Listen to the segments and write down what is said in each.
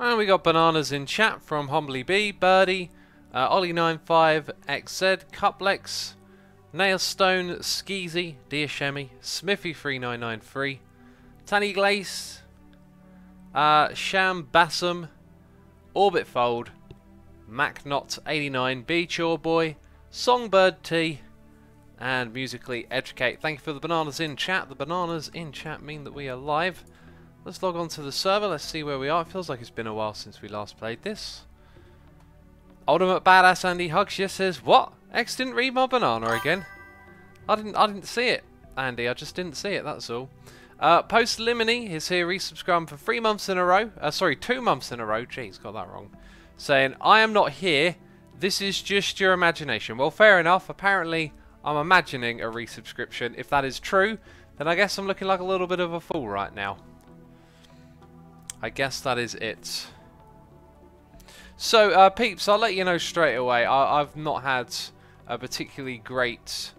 And we got bananas in chat from Humbly B, Birdie, Ollie95, XZ, Cuplex, Nailstone, Skeezy, Diashemi, Smithy3993, Tanny Glace, Sham Bassam, Orbitfold, MacNot89, Beachore Boy, Songbird T, and Musically Educate. Thank you for the bananas in chat. The bananas in chat mean that we are live. Let's log on to the server. Let's see where we are. It feels like it's been a while since we last played this. Ultimate Badass Andy Hugs just says, "What? X didn't read my banana again." I didn't see it, Andy. I just didn't see it. That's all. Post Limini is here, resubscribing for 3 months in a row. Sorry, 2 months in a row. Jeez, got that wrong. Saying, "I am not here. This is just your imagination." Well, fair enough. Apparently, I'm imagining a resubscription. If that is true, then I guess I'm looking like a little bit of a fool right now. I guess that is it. So, peeps, I'll let you know straight away. I've not had a particularly great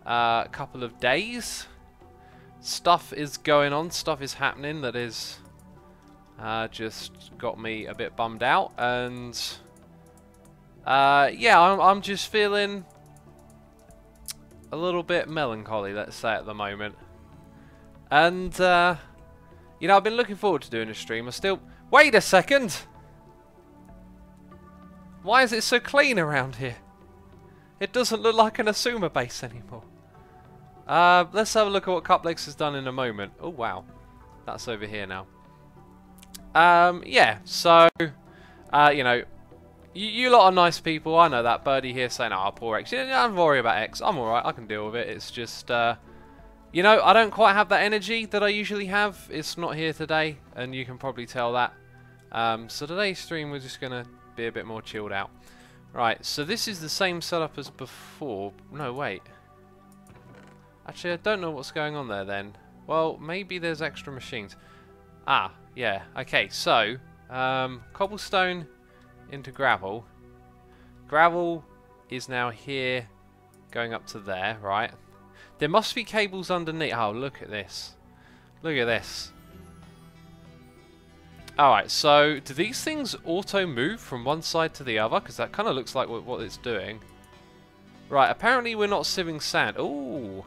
couple of days. Stuff is going on. Stuff is happening that is just got me a bit bummed out. And, yeah, I'm just feeling a little bit melancholy, let's say, at the moment. And, you know, I've been looking forward to doing a stream. Wait a second! Why is it so clean around here? It doesn't look like an Asuma base anymore. Let's have a look at what Cuplex has done in a moment. Oh, wow. That's over here now. Yeah, so, you know, you lot are nice people. I know that. Birdie here saying, "Oh, poor X." Don't worry about X. I'm alright. I can deal with it. It's just, you know, I don't quite have that energy that I usually have. It's not here today, and you can probably tell that. So today's stream, we're just going to be a bit more chilled out. Right, so this is the same setup as before. No, wait. Actually, I don't know what's going on there then. Well, maybe there's extra machines. Ah, yeah. Okay, so, cobblestone into gravel. Gravel is now here, going up to there, right? There must be cables underneath. Oh, look at this. Look at this. Alright, so do these things auto-move from one side to the other? Because that kind of looks like what it's doing. Right, apparently we're not sieving sand. Ooh.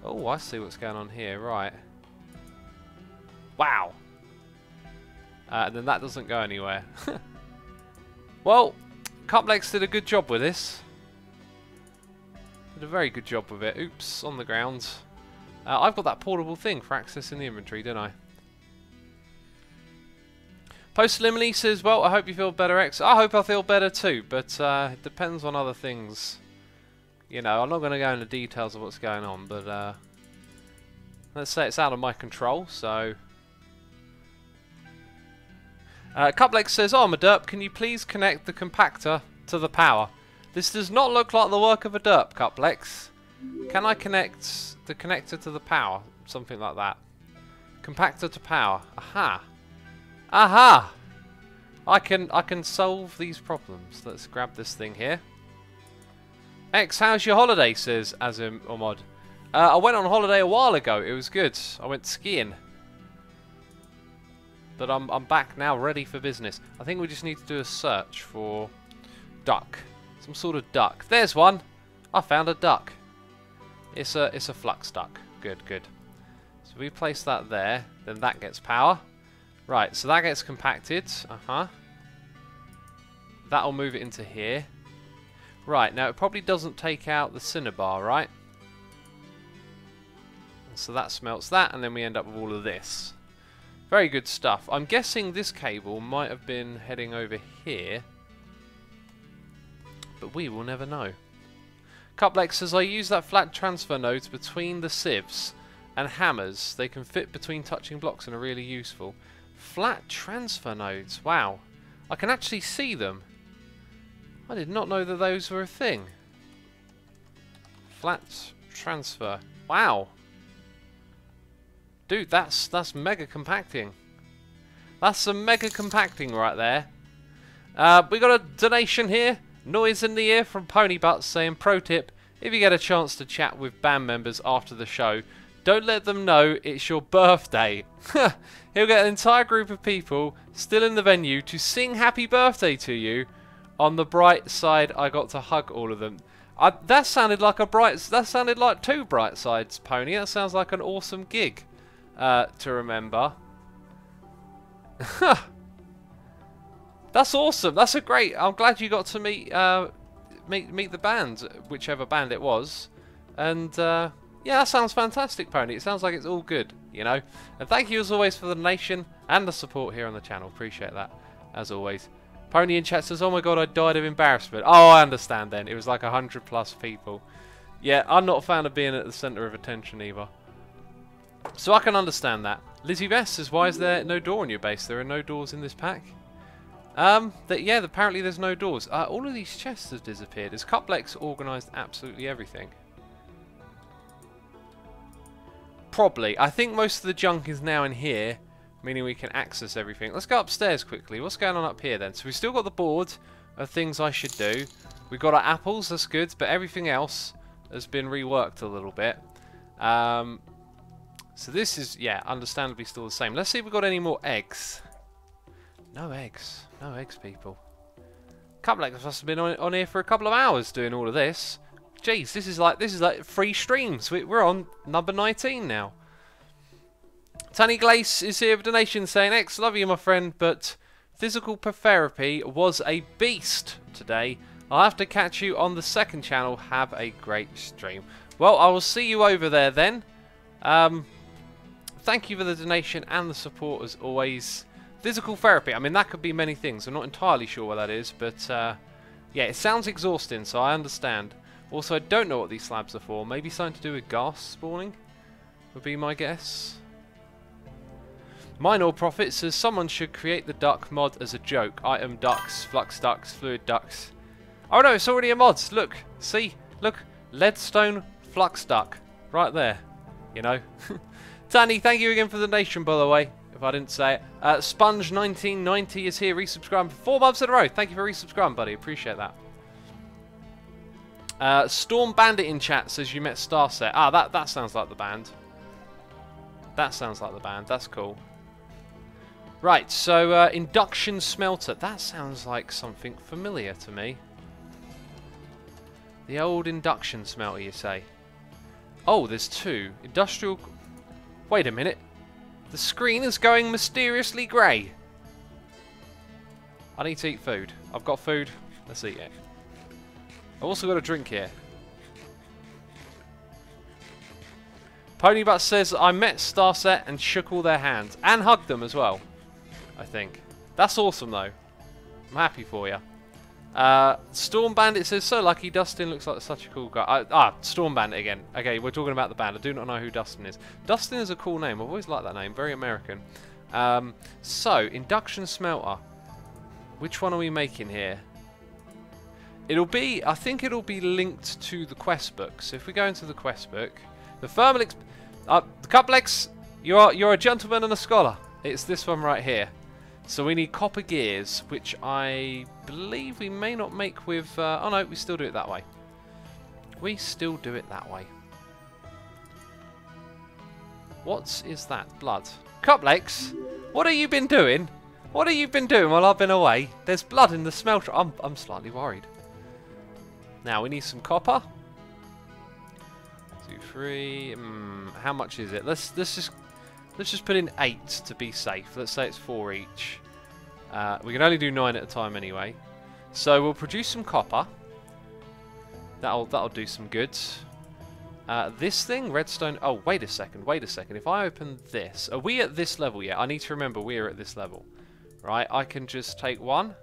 Oh, I see what's going on here. Right. Wow. And then that doesn't go anywhere. Well, Cuplex did a good job with this. Did a very good job with it. Oops, on the ground. I've got that portable thing for accessing the inventory, don't I? Post Limley says, "Well, I hope you feel better, X." I hope I feel better too, but it depends on other things. You know, I'm not going to go into details of what's going on, but let's say it's out of my control, so... Cuplex says, "Oh, I'm a derp. Can you please connect the compactor to the power?" This does not look like the work of a derp, Cuplex. Can I connect the connector to the power? Something like that. Compactor to power. Aha. Aha! I can solve these problems. Let's grab this thing here. X, how's your holiday? Says Azim Omod. I went on holiday a while ago. It was good. I went skiing. But I'm back now, ready for business. I think we just need to do a search for duck. Some sort of duck. There's one. I found a duck. It's a flux duck. Good, good. So we place that there, then that gets power. Right, so that gets compacted. That'll move it into here. Right, now it probably doesn't take out the cinnabar, right? So that smelts that, and then we end up with all of this. Very good stuff. I'm guessing this cable might have been heading over here, but we will never know. Cuplex says, "I use that flat transfer nodes between the sieves and hammers. They can fit between touching blocks and are really useful." Flat transfer nodes. Wow. I can actually see them. I did not know that those were a thing. Flat transfer. Wow. Dude, that's mega compacting. That's some mega compacting right there. We got a donation here. Noise in the ear from Pony Butts saying, "Pro tip, if you get a chance to chat with band members after the show, Don't let them know it's your birthday. He'll get an entire group of people still in the venue to sing happy birthday to you. On the bright side, I got to hug all of them. That sounded like that sounded like 2 bright sides, Pony. That sounds like an awesome gig to remember. That's awesome. That's a great. I'm glad you got to meet the band, whichever band it was, and yeah, that sounds fantastic, Pony. It sounds like it's all good, you know. And thank you as always for the donation and the support here on the channel. Appreciate that as always. Pony in chat says, "Oh my god, I died of embarrassment." Oh, I understand then. It was like 100+ people. Yeah, I'm not a fan of being at the centre of attention either. So I can understand that. Lizzie Vest says, "Why is there no door on your base? There are no doors in this pack." Yeah, apparently there's no doors. All of these chests have disappeared. Has Cuplex organised absolutely everything? Probably. I think most of the junk is now in here, meaning we can access everything. Let's go upstairs quickly. What's going on up here then? So we've still got the board of things I should do. We've got our apples, that's good, but everything else has been reworked a little bit. So this is, yeah, understandably still the same. Let's see if we've got any more eggs. No eggs. No eggs, people. Cuplex must have been on here for a couple of hours doing all of this. Jeez, this is like free streams. We're on number 19 now. Tanny Glace is here with a donation saying, "X, love you, my friend, but physical therapy was a beast today. I'll have to catch you on the second channel. Have a great stream." Well, I will see you over there then. Thank you for the donation and the support as always. Physical therapy, I mean, that could be many things. I'm not entirely sure what that is, but yeah, it sounds exhausting, so I understand. Also, I don't know what these slabs are for. Maybe something to do with gas spawning would be my guess. Minor Profit says, "Someone should create the duck mod as a joke. Item ducks, flux ducks, fluid ducks." Oh no, it's already a mod. Look, see, look, leadstone flux duck, right there. You know. Tanny, thank you again for the donation, by the way. If I didn't say it. Sponge1990 is here, resubscribing for 4 months in a row. Thank you for resubscribing, buddy. Appreciate that. Storm Bandit in chat says you met Starset. Ah, that sounds like the band. That sounds like the band. That's cool. Right, so induction smelter. That sounds like something familiar to me. The old induction smelter, you say? Oh, there's 2. Industrial... Wait a minute. The screen is going mysteriously grey. I need to eat food. I've got food. Let's eat it. I've also got a drink here. Ponybutt says, "I met Starset and shook all their hands. And hugged them as well, I think. That's awesome, though. I'm happy for you. Storm Bandit says, "So lucky, Dustin looks like such a cool guy." Storm Bandit again. Okay, we're talking about the band. I do not know who Dustin is. Dustin is a cool name. I've always liked that name. Very American. So, induction smelter. Which one are we making here? It'll be, I think it'll be linked to the quest book. So if we go into the quest book, the thermal Cuplex, you're a gentleman and a scholar. It's this one right here. So we need copper gears, which I believe we may not make with... oh no, we still do it that way. We still do it that way. What is that? Blood. Cuplex, what have you been doing? What have you been doing while I've been away? There's blood in the smelter. I'm slightly worried. Now we need some copper. 2, 3. How much is it? Let's just put in 8 to be safe. Let's say it's 4 each. We can only do 9 at a time anyway. So we'll produce some copper. That'll do some good. This thing, redstone. Oh, wait a second. Wait a second. If I open this, are we at this level yet? I need to remember we are at this level. Right. I can just take 1.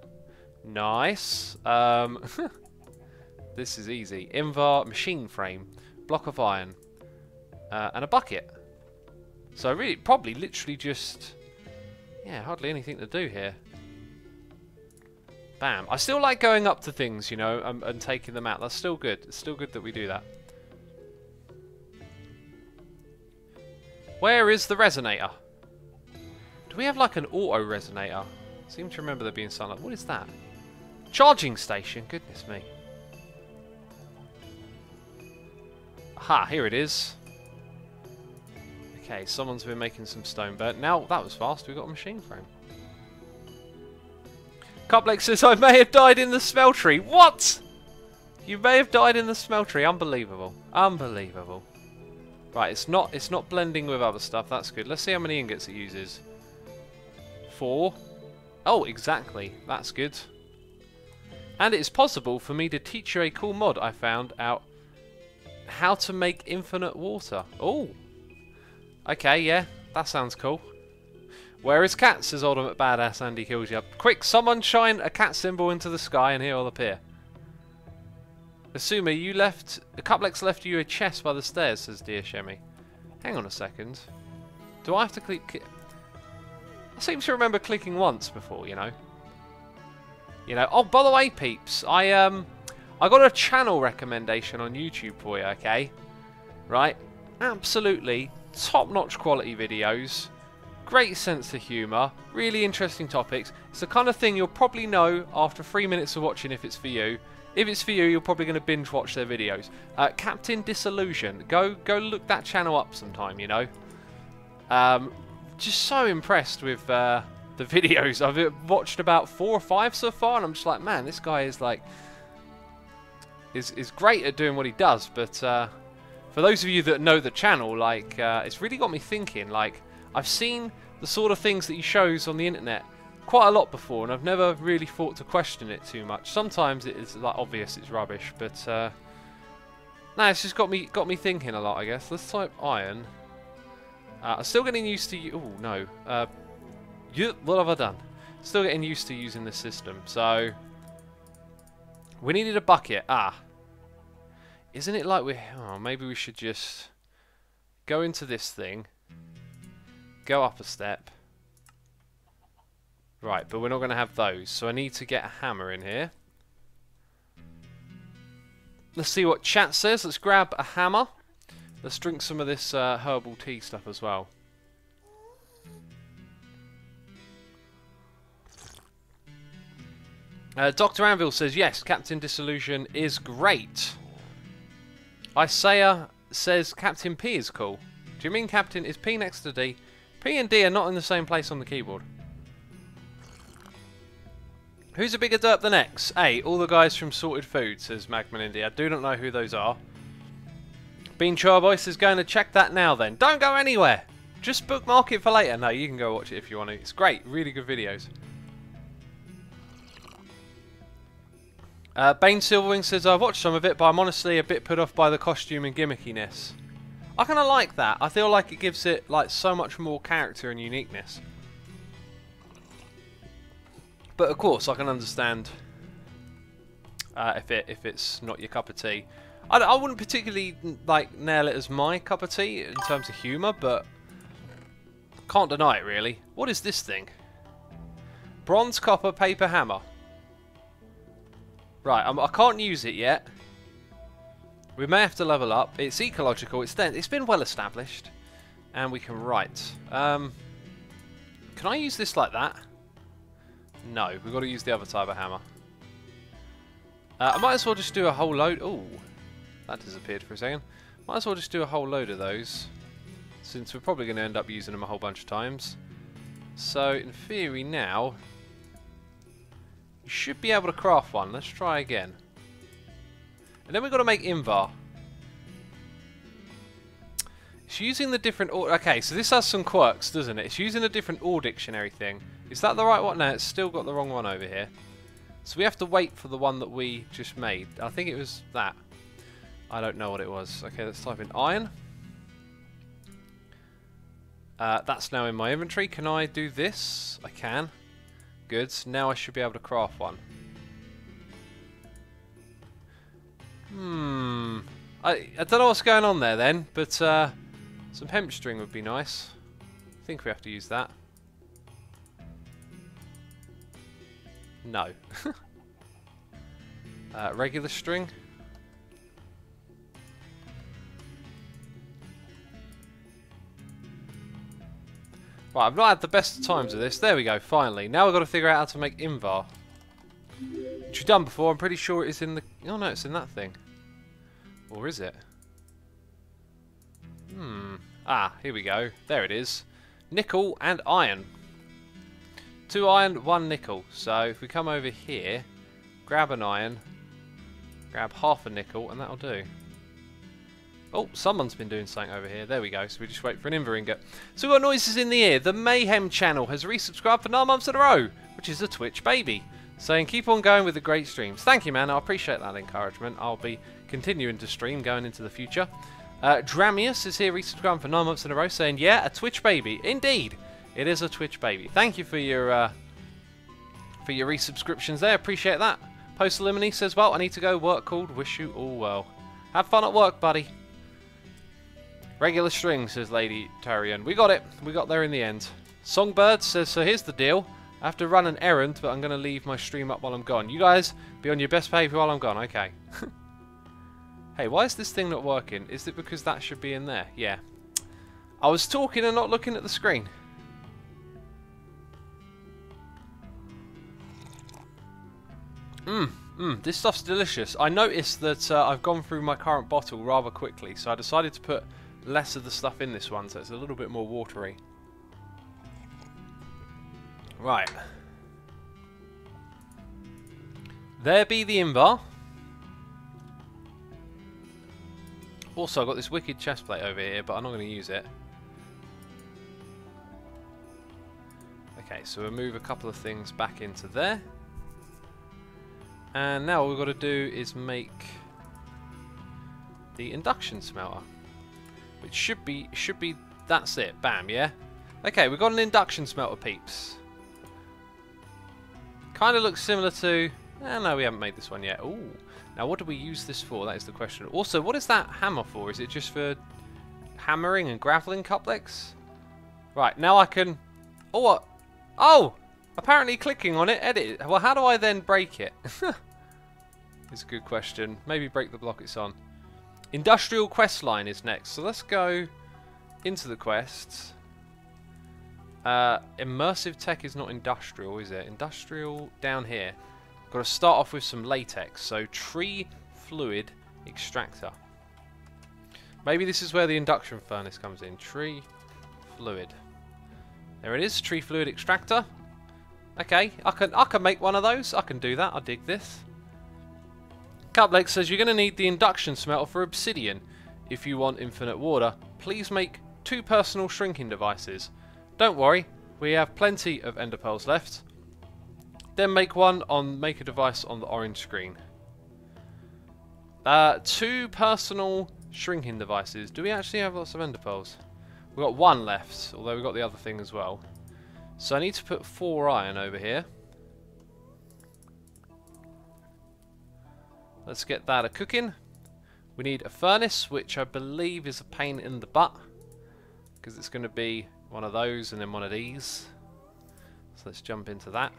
Nice. This is easy. Invar, machine frame, block of iron, and a bucket. So really, probably literally just, yeah, hardly anything to do here. Bam. I still like going up to things, you know, and taking them out. That's still good. It's still good that we do that. Where is the resonator? Do we have like an auto resonator? I seem to remember there being something like, what is that? Charging station. Goodness me. Aha, here it is. Okay, someone's been making some stone burnt. Now, that was fast. We got a machine frame. Cuplex says, I may have died in the smeltery. What? You may have died in the smeltery. Unbelievable. Unbelievable. Right, it's not blending with other stuff. That's good. Let's see how many ingots it uses. 4. Oh, exactly. That's good. And it is possible for me to teach you a cool mod I found out. How to make infinite water. Oh. Okay, yeah. That sounds cool. Where is cat? Says Ultimate Badass Andy kills you. Quick, someone shine a cat symbol into the sky and he'll appear. Asuma, you left... Cuplex left you a chest by the stairs, says Dear Shemi. Hang on a second. Do I have to click... I seem to remember clicking once before, you know. Oh, by the way, peeps, I got a channel recommendation on YouTube for you, okay? Right? Absolutely top-notch quality videos. Great sense of humour. Really interesting topics. It's the kind of thing you'll probably know after 3 minutes of watching if it's for you. If it's for you, you're probably going to binge watch their videos. Captain Disillusion. Go look that channel up sometime, you know. Just so impressed with the videos. I've watched about 4 or 5 so far, and I'm just like, man, this guy is like... is great at doing what he does, but for those of you that know the channel, like, it's really got me thinking. Like, I've seen the sort of things that he shows on the internet quite a lot before, and I've never really thought to question it too much. Sometimes it is like obvious it's rubbish, but no, it's just got me thinking a lot, I guess. Let's type iron. I'm still getting used to oh no, what have I done? Still getting used to using this system. So we needed a bucket. Isn't it like maybe we should just go into this thing, go up a step. Right, but we're not going to have those, so I need to get a hammer in here. Let's see what chat says. Let's grab a hammer. Let's drink some of this herbal tea stuff as well. Dr. Anvil says, yes, Captain Disillusion is great. Isaiah says Captain P is cool. Do you mean Captain? Is P next to D? P and D are not in the same place on the keyboard. Who's a bigger derp than X? A. All the guys from Sorted Food, says Magman India. I do not know who those are. Bean Charboy says, going to check that now then. Don't go anywhere! Just bookmark it for later. No, you can go watch it if you want to. It's great. Really good videos. Bane Silverwing says, I've watched some of it, but I'm honestly a bit put off by the costume and gimmickiness. I kind of like that. I feel like it gives it like so much more character and uniqueness. But of course, I can understand if it's not your cup of tea. I wouldn't particularly like nail it as my cup of tea in terms of humour, but can't deny it really. What is this thing? Bronze, copper, paper, hammer. Right, I can't use it yet. We may have to level up. It's ecological. It's been well established, and we can write. Can I use this like that? No, we've got to use the other type of hammer. I might as well just do a whole load. Ooh, that disappeared for a second. Might as well just do a whole load of those, since we're probably going to end up using them a whole bunch of times. So, in theory now, you should be able to craft one. Let's try again. And then we've got to make invar. It's using the different... Okay, so this has some quirks, doesn't it? It's using a different OR dictionary thing. Is that the right one? No, it's still got the wrong one over here. So we have to wait for the one that we just made. I think it was that. I don't know what it was. Okay, let's type in iron. That's now in my inventory. Can I do this? I can. Good. Now I should be able to craft one. I don't know what's going on there then, but some hemp string would be nice. I think we have to use that. No. Regular string. Right, I've not had the best of times with this. There we go, finally. Now we've got to figure out how to make invar. Which we've done before. I'm pretty sure it is in the... Oh no, it's in that thing. Or is it? Ah, here we go. There it is. Nickel and iron. 2 iron, 1 nickel. So if we come over here, grab an iron, grab half a nickel, and that'll do. Oh, someone's been doing something over here. There we go. So we just wait for an invar ingot. So we've got noises in the ear. The Mayhem channel has resubscribed for 9 months in a row, which is a Twitch baby. Saying keep on going with the great streams. Thank you, man. I appreciate that encouragement. I'll be continuing to stream going into the future. Dramius is here resubscribing for 9 months in a row, saying, yeah, a Twitch baby. Indeed, it is a Twitch baby. Thank you for your resubscriptions there. Appreciate that. Post Elimini says, well, I need to go. Work called. Wish you all well. Have fun at work, buddy. Regular string, says Lady Tarian. We got it. We got there in the end. Songbird says, so here's the deal. I have to run an errand, but I'm going to leave my stream up while I'm gone. You guys, be on your best behaviour while I'm gone. Okay. Hey, why is this thing not working? Is it because that should be in there? Yeah. I was talking and not looking at the screen. This stuff's delicious. I noticed that I've gone through my current bottle rather quickly, so I decided to put less of the stuff in this one, so it's a little bit more watery. Right. There be the invar. Also, I've got this wicked chest plate over here, but I'm not going to use it. Okay, so we'll move a couple of things back into there. And now all we've got to do is make the induction smelter. Which should be, that's it. Bam, yeah? Okay, we've got an induction smelter, peeps. Kind of looks similar to... no, we haven't made this one yet. Ooh. Now, what do we use this for? That is the question. Also, what is that hammer for? Is it just for hammering and graveling couplets? Right, now I can... Oh, what? Oh! Apparently clicking on it, edit it. Well, how do I then break it? It's a good question. Maybe break the block it's on. Industrial quest line is next. So let's go into the quests. Immersive tech is not industrial, is it? Industrial down here. Got to start off with some latex. So tree fluid extractor. Maybe this is where the induction furnace comes in. Tree fluid. There it is. Tree fluid extractor. Okay, I can make one of those. I can do that. I dig this. Cuplex says you're going to need the induction smelter for obsidian. If you want infinite water, please make 2 personal shrinking devices. Don't worry, we have plenty of ender pearls left. Then make a device on the orange screen. 2 personal shrinking devices. Do we actually have lots of ender pearls? We've got 1 left, although we've got the other thing as well. So I need to put 4 iron over here. Let's get that a-cooking. We need a furnace, which I believe is a pain in the butt, because it's going to be one of those and then one of these. So let's jump into that.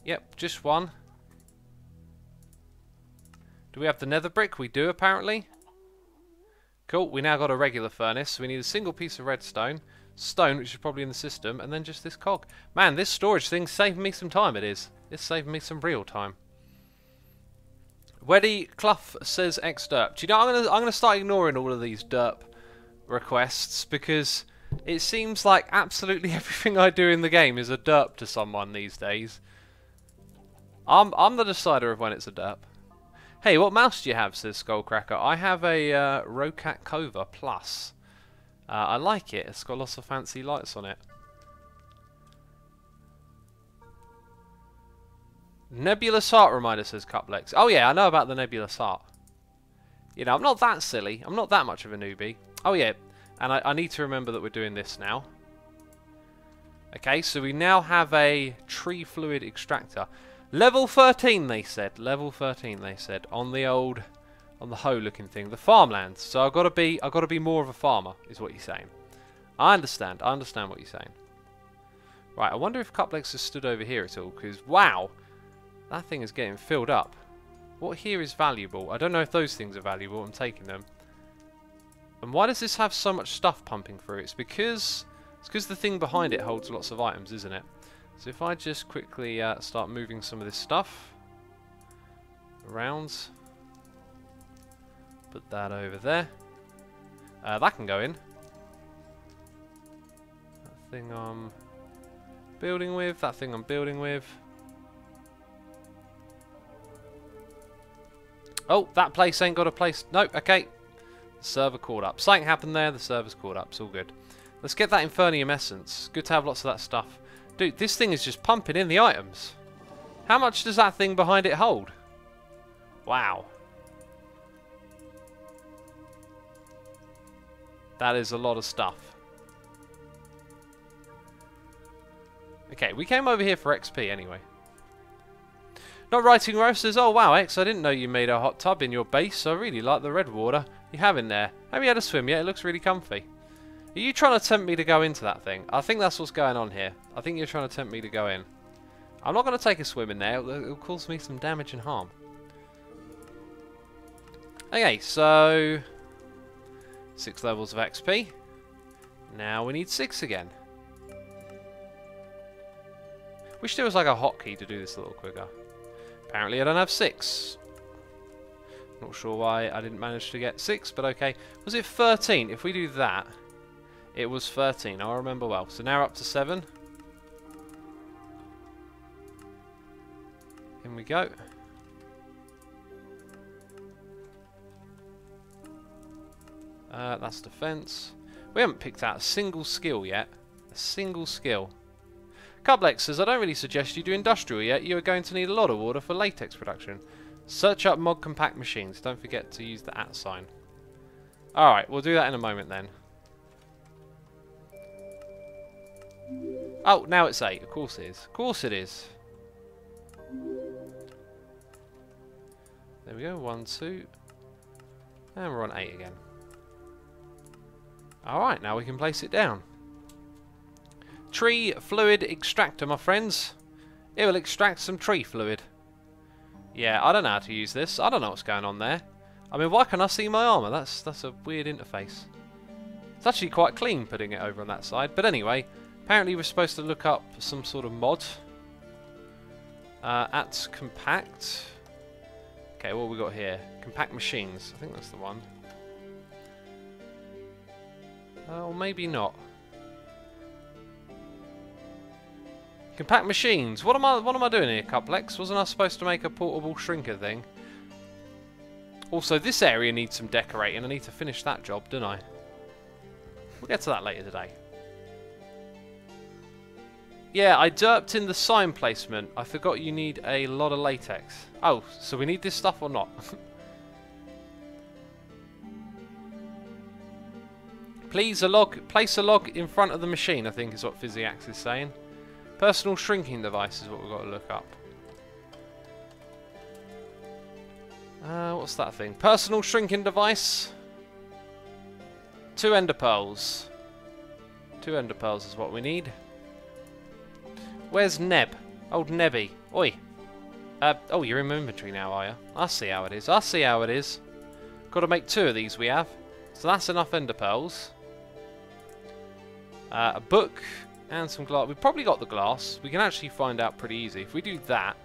Yep, just 1. Do we have the nether brick? We do, apparently. Cool, we now got a regular furnace. So we need a single piece of redstone. Stone, which is probably in the system, and then just this cog. Man, this storage thing's saving me some time, it is. It's saving me some real time. Weddy Clough says X-derp. Do you know, I'm gonna start ignoring all of these derp requests, because it seems like absolutely everything I do in the game is a derp to someone these days. I'm the decider of when it's a derp. Hey, what mouse do you have, says Skullcracker. I have a Rocat Cova Plus. I like it. It's got lots of fancy lights on it. Nebulous Heart reminder, says Cuplex. Oh yeah, I know about the Nebulous Heart. You know, I'm not that silly. I'm not that much of a newbie. Oh yeah, and I need to remember that we're doing this now. Okay, so we now have a tree fluid extractor. Level 13, they said. Level 13, they said. On the hoe looking thing. The farmland. So I've got to be more of a farmer, is what you're saying. I understand what you're saying. Right, I wonder if Cuplex has stood over here at all, because wow, that thing is getting filled up. What here is valuable? I don't know if those things are valuable. I'm taking them. And why does this have so much stuff pumping through? It's because the thing behind it holds lots of items, isn't it? So if I just quickly start moving some of this stuff around, put that over there. That can go in. That thing I'm building with. That thing I'm building with. Oh, that place ain't got a place. No, okay. The server caught up. Something happened there. The server's caught up. It's all good. Let's get that Infernium Essence. Good to have lots of that stuff. Dude, this thing is just pumping in the items. How much does that thing behind it hold? Wow. That is a lot of stuff. Okay, we came over here for XP anyway. Not writing Rose says, oh wow, X, I didn't know you made a hot tub in your base. I really like the red water you have in there. Have you had a swim yet? It looks really comfy. Are you trying to tempt me to go into that thing? I think that's what's going on here. I think you're trying to tempt me to go in. I'm not going to take a swim in there. It'll cause me some damage and harm. Okay, so 6 levels of XP. Now we need 6 again. Wish there was like a hotkey to do this a little quicker. Apparently I don't have 6. Not sure why I didn't manage to get 6, but okay. Was it 13? If we do that, it was 13. I remember well. So now we're up to 7. In we go. That's defense. We haven't picked out a single skill yet. A single skill. Cublex says, I don't really suggest you do industrial yet. You are going to need a lot of water for latex production. Search up mod compact machines. Don't forget to use the @ sign. Alright, we'll do that in a moment then. Oh, now it's 8. Of course it is. Of course it is. There we go. 1, 2. And we're on 8 again. Alright, now we can place it down. Tree fluid extractor, my friends. It will extract some tree fluid. Yeah, I don't know how to use this. I don't know what's going on there. I mean, why can't I see my armour? That's a weird interface. It's actually quite clean putting it over on that side. But anyway, apparently we're supposed to look up some sort of mod. At compact. Okay, what have we got here? Compact machines. I think that's the one. Or maybe not. Compact machines. What am I doing here, Cuplex? Wasn't I supposed to make a portable shrinker thing? Also, this area needs some decorating. I need to finish that job, don't I? We'll get to that later today. Yeah, I derped in the sign placement. I forgot you need a lot of latex. Oh, so we need this stuff or not? Please place a log in front of the machine, I think is what Physiax is saying. Personal shrinking device is what we've got to look up. What's that thing? Personal shrinking device. 2 ender pearls. 2 ender pearls is what we need. Where's Neb? Old Nebby. Oi. Oh, you're in my inventory now, are you? I see how it is. I see how it is. Got to make 2 of these we have. So that's enough ender pearls. A book and some glass. We've probably got the glass. We can actually find out pretty easy. If we do that...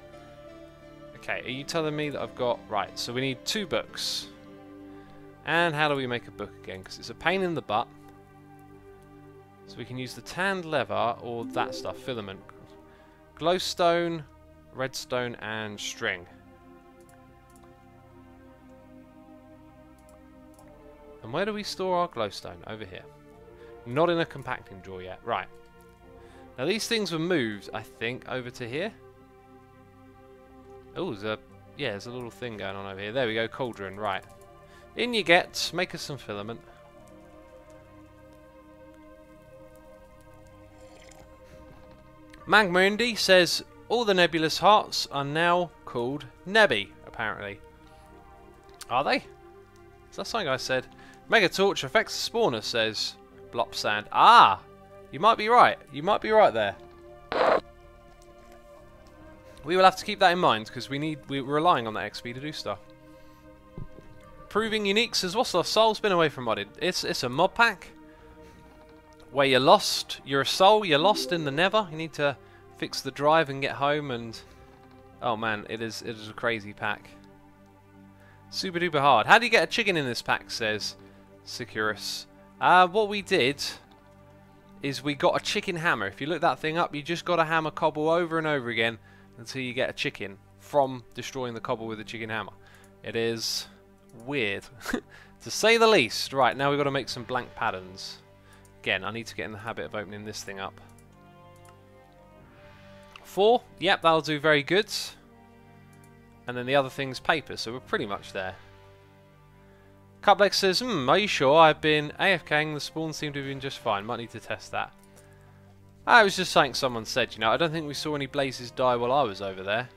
Okay, are you telling me that I've got... Right, so we need 2 books. And how do we make a book again? Because it's a pain in the butt. So we can use the tanned leather or that stuff, filament. Glowstone, redstone and string. And where do we store our glowstone? Over here. Not in a compacting drawer yet. Right. Now these things were moved, I think, over to here. Oh, there's a little thing going on over here. There we go, cauldron. Right. In you get. Make us some filament. Magma Indy says all the nebulous hearts are now called Nebby, apparently. Are they? Is that something I said? Mega Torch affects the spawner, says Blop Sand. Ah! You might be right. You might be right there. We will have to keep that in mind because we're relying on that XP to do stuff. Proving Unique says, what's lost soul's been away from modded. It's a mod pack where you're lost. You're a soul. You're lost in the Nether. You need to fix the drive and get home. And oh man, it is a crazy pack. Super duper hard. How do you get a chicken in this pack? Says Securus. What we did is we got a chicken hammer. If you look that thing up, you just got to hammer cobble over and over again until you get a chicken from destroying the cobble with a chicken hammer. It is weird, to say the least. Right, now we've got to make some blank patterns. Again, I need to get in the habit of opening this thing up. 4, yep, that'll do very good. And then the other thing's paper, so we're pretty much there. Cuplex says, are you sure? I've been AFKing, the spawns seem to have been just fine. Might need to test that. It was just something someone said, you know. I don't think we saw any blazes die while I was over there.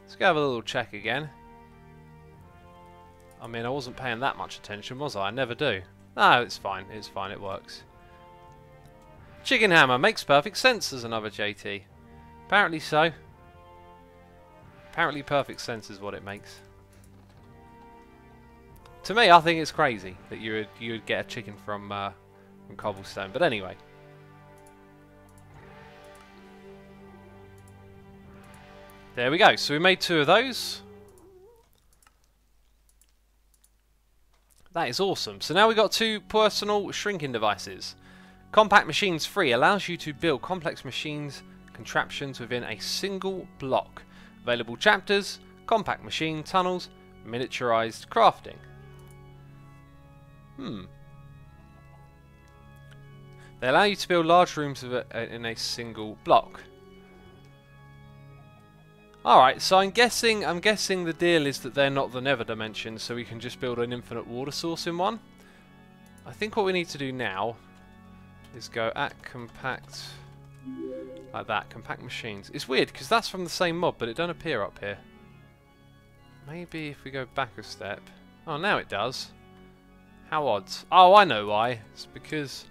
Let's go have a little check again. I mean, I wasn't paying that much attention, was I? I never do. No, it's fine. It's fine. It works. Chicken hammer makes perfect sense, says another JT. Apparently so. Apparently perfect sense is what it makes. To me, I think it's crazy that you would get a chicken from cobblestone. But anyway. There we go. So we made 2 of those. That is awesome. So now we've got 2 personal shrinking devices. Compact Machines Free allows you to build complex machines contraptions within a single block. Available chapters, compact machine tunnels, miniaturized crafting. They allow you to build large rooms in a single block. Alright, so I'm guessing the deal is that they're not the nether dimension, so we can just build an infinite water source in one. I think what we need to do now is go at compact, like that, compact machines. It's weird, because that's from the same mob, but it don't appear up here. Maybe if we go back a step. Oh, now it does. How odd. Oh, I know why. It's because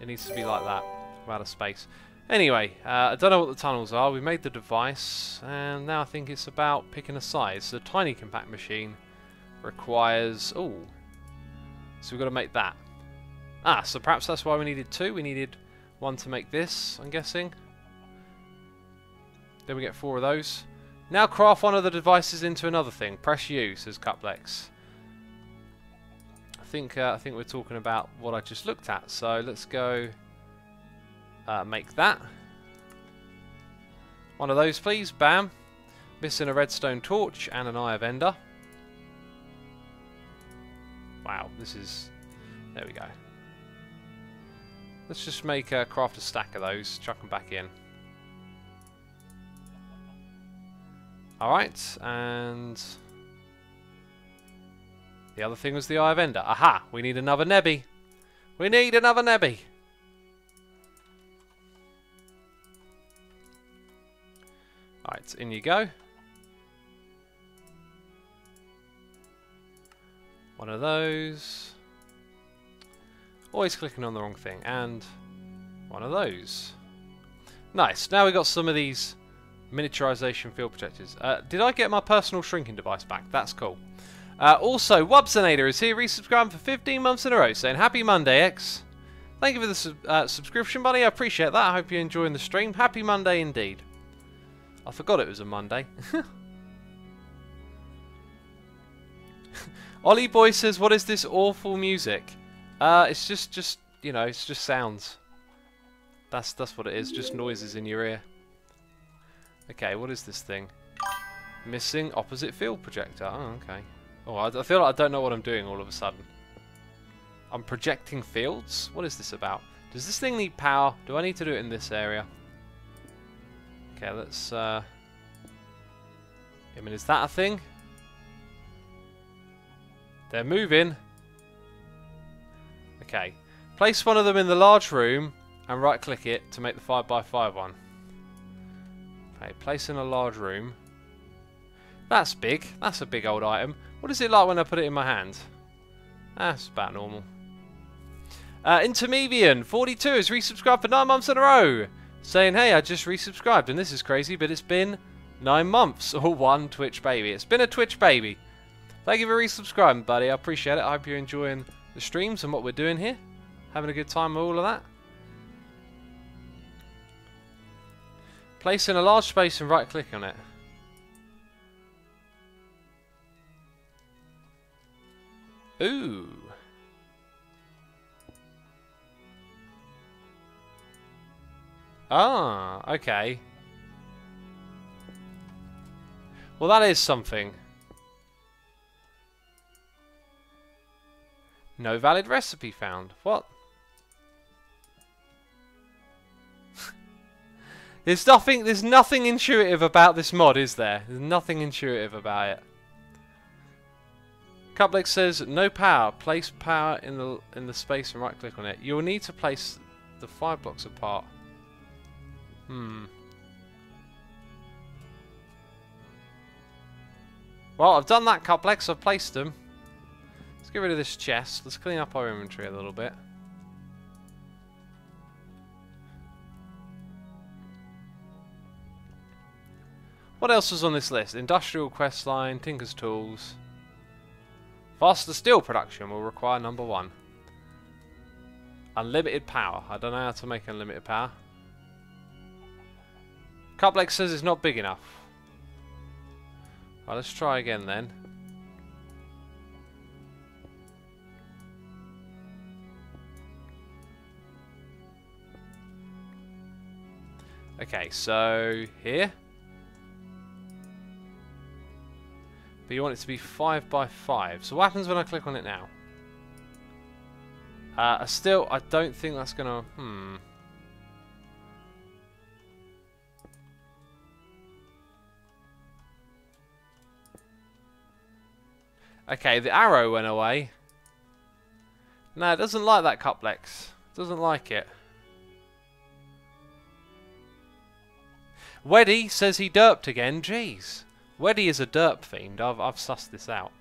it needs to be like that. We're out of space. Anyway, I don't know what the tunnels are. We made the device, and now I think it's about picking a size. The tiny compact machine requires... Oh, so we've got to make that. So perhaps that's why we needed 2. We needed 1 to make this, I'm guessing. Then we get 4 of those. Now craft one of the devices into another thing. Press U, says Cuplex. I think we're talking about what I just looked at. So let's go make that. One of those, please. Bam. Missing a redstone torch and an eye of ender. Wow, this is... There we go. Let's just make craft a stack of those. Chuck them back in. Alright, and... The other thing was the eye of ender. Aha! We need another nebby. We need another nebby. Alright, in you go. One of those. Always clicking on the wrong thing. And one of those. Nice. Now we've got some of these miniaturization field projectors. Did I get my personal shrinking device back? That's cool. Also, Wubsinator is here, resubscribing for 15 months in a row, saying Happy Monday, X. Thank you for the subscription, buddy. I appreciate that. I hope you're enjoying the stream. Happy Monday indeed. I forgot it was a Monday. Ollie Boy says, what is this awful music? It's just you know, it's just sounds. That's what it is, just noises in your ear. Okay, what is this thing? Missing opposite field projector. Oh, okay. Oh, I feel like I don't know what I'm doing all of a sudden. I'm projecting fields? What is this about? Does this thing need power? Do I need to do it in this area? Okay, let's... I mean, is that a thing? They're moving. Okay. Place one of them in the large room and right-click it to make the 5x5 one. Okay, place in a large room. That's big. That's a big old item. What is it like when I put it in my hand? That's about normal. Intermedian42 has resubscribed for 9 months in a row. Saying, hey, I just resubscribed and this is crazy, but it's been 9 months. Or 1 Twitch baby. It's been a Twitch baby. Thank you for resubscribing, buddy. I appreciate it. I hope you're enjoying the streams and what we're doing here. Having a good time with all of that. Place in a large space and right click on it. Ooh. Ah, okay. Well, that is something. No valid recipe found. What? There's nothing intuitive about this mod, is there? There's nothing intuitive about it. Cuplex says no power. Place power in the space and right click on it. You'll need to place the 5 blocks apart. Well, I've done that, Cuplex. I've placed them. Let's get rid of this chest. Let's clean up our inventory a little bit. What else was on this list? Industrial questline, Tinker's Tools. Faster steel production will require number 1. Unlimited power. I don't know how to make unlimited power. Cuplex says it's not big enough. Well, let's try again then. Okay, so here. But you want it to be 5 by 5. So what happens when I click on it now? Still, I don't think that's gonna. Okay, the arrow went away. No, it doesn't like that, Cuplex. Doesn't like it. Weddy says he derped again. Jeez. Weddy is a derp fiend. I've sussed this out.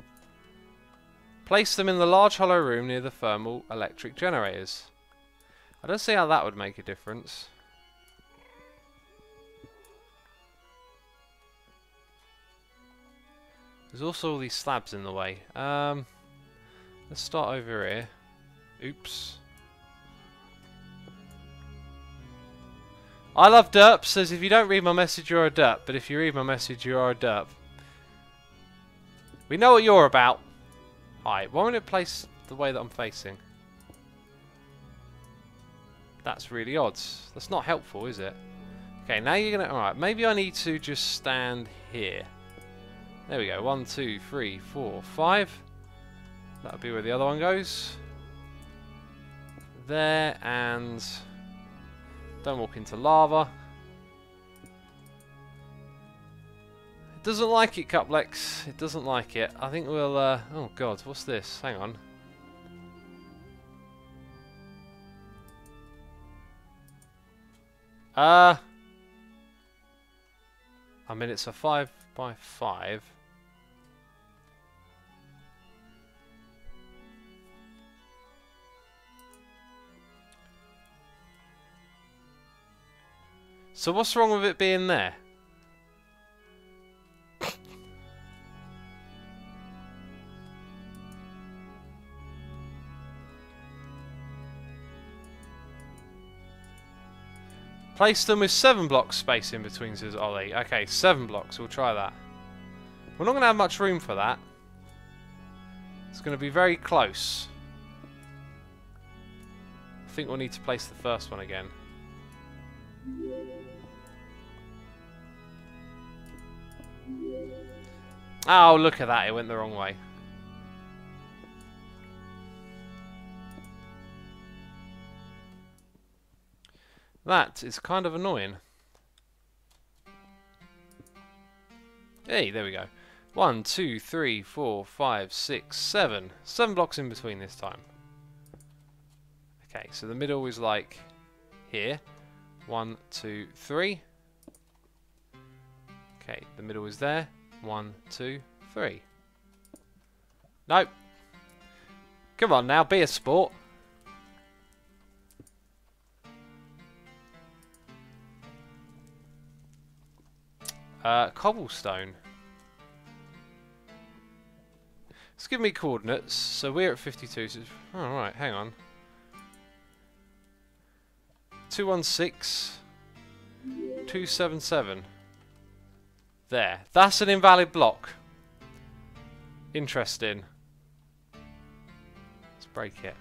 Place them in the large hollow room near the thermal electric generators. I don't see how that would make a difference. There's also all these slabs in the way. Let's start over here. Oops. I love derp says if you don't read my message you're a derp, but if you read my message you are a derp. We know what you're about. Alright, why won't it place the way that I'm facing? That's really odd. That's not helpful, is it? Okay, now you're gonna. Alright, maybe I need to just stand here. There we go. 1, 2, 3, 4, 5. That'll be where the other one goes. There, and don't walk into lava. It doesn't like it, Cuplex. It doesn't like it. I think we'll. Oh God, what's this? Hang on. I mean, it's a 5 by 5. So what's wrong with it being there? Place them with 7 blocks space in between, says Ollie. Okay, 7 blocks, we'll try that. We're not going to have much room for that. It's going to be very close. I think we'll need to place the first one again. Oh, look at that, it went the wrong way. That is kind of annoying. Hey, there we go. 1, 2, 3, 4, 5, 6, 7. 7 blocks in between this time. Okay, so the middle is like here. 1, 2, 3. Okay, the middle is there. 1, 2, 3. Nope. Come on now, be a sport. Cobblestone. Let's give me coordinates. So we're at 52. So oh, right, hang on. 216. 277. There. That's an invalid block. Interesting. Let's break it.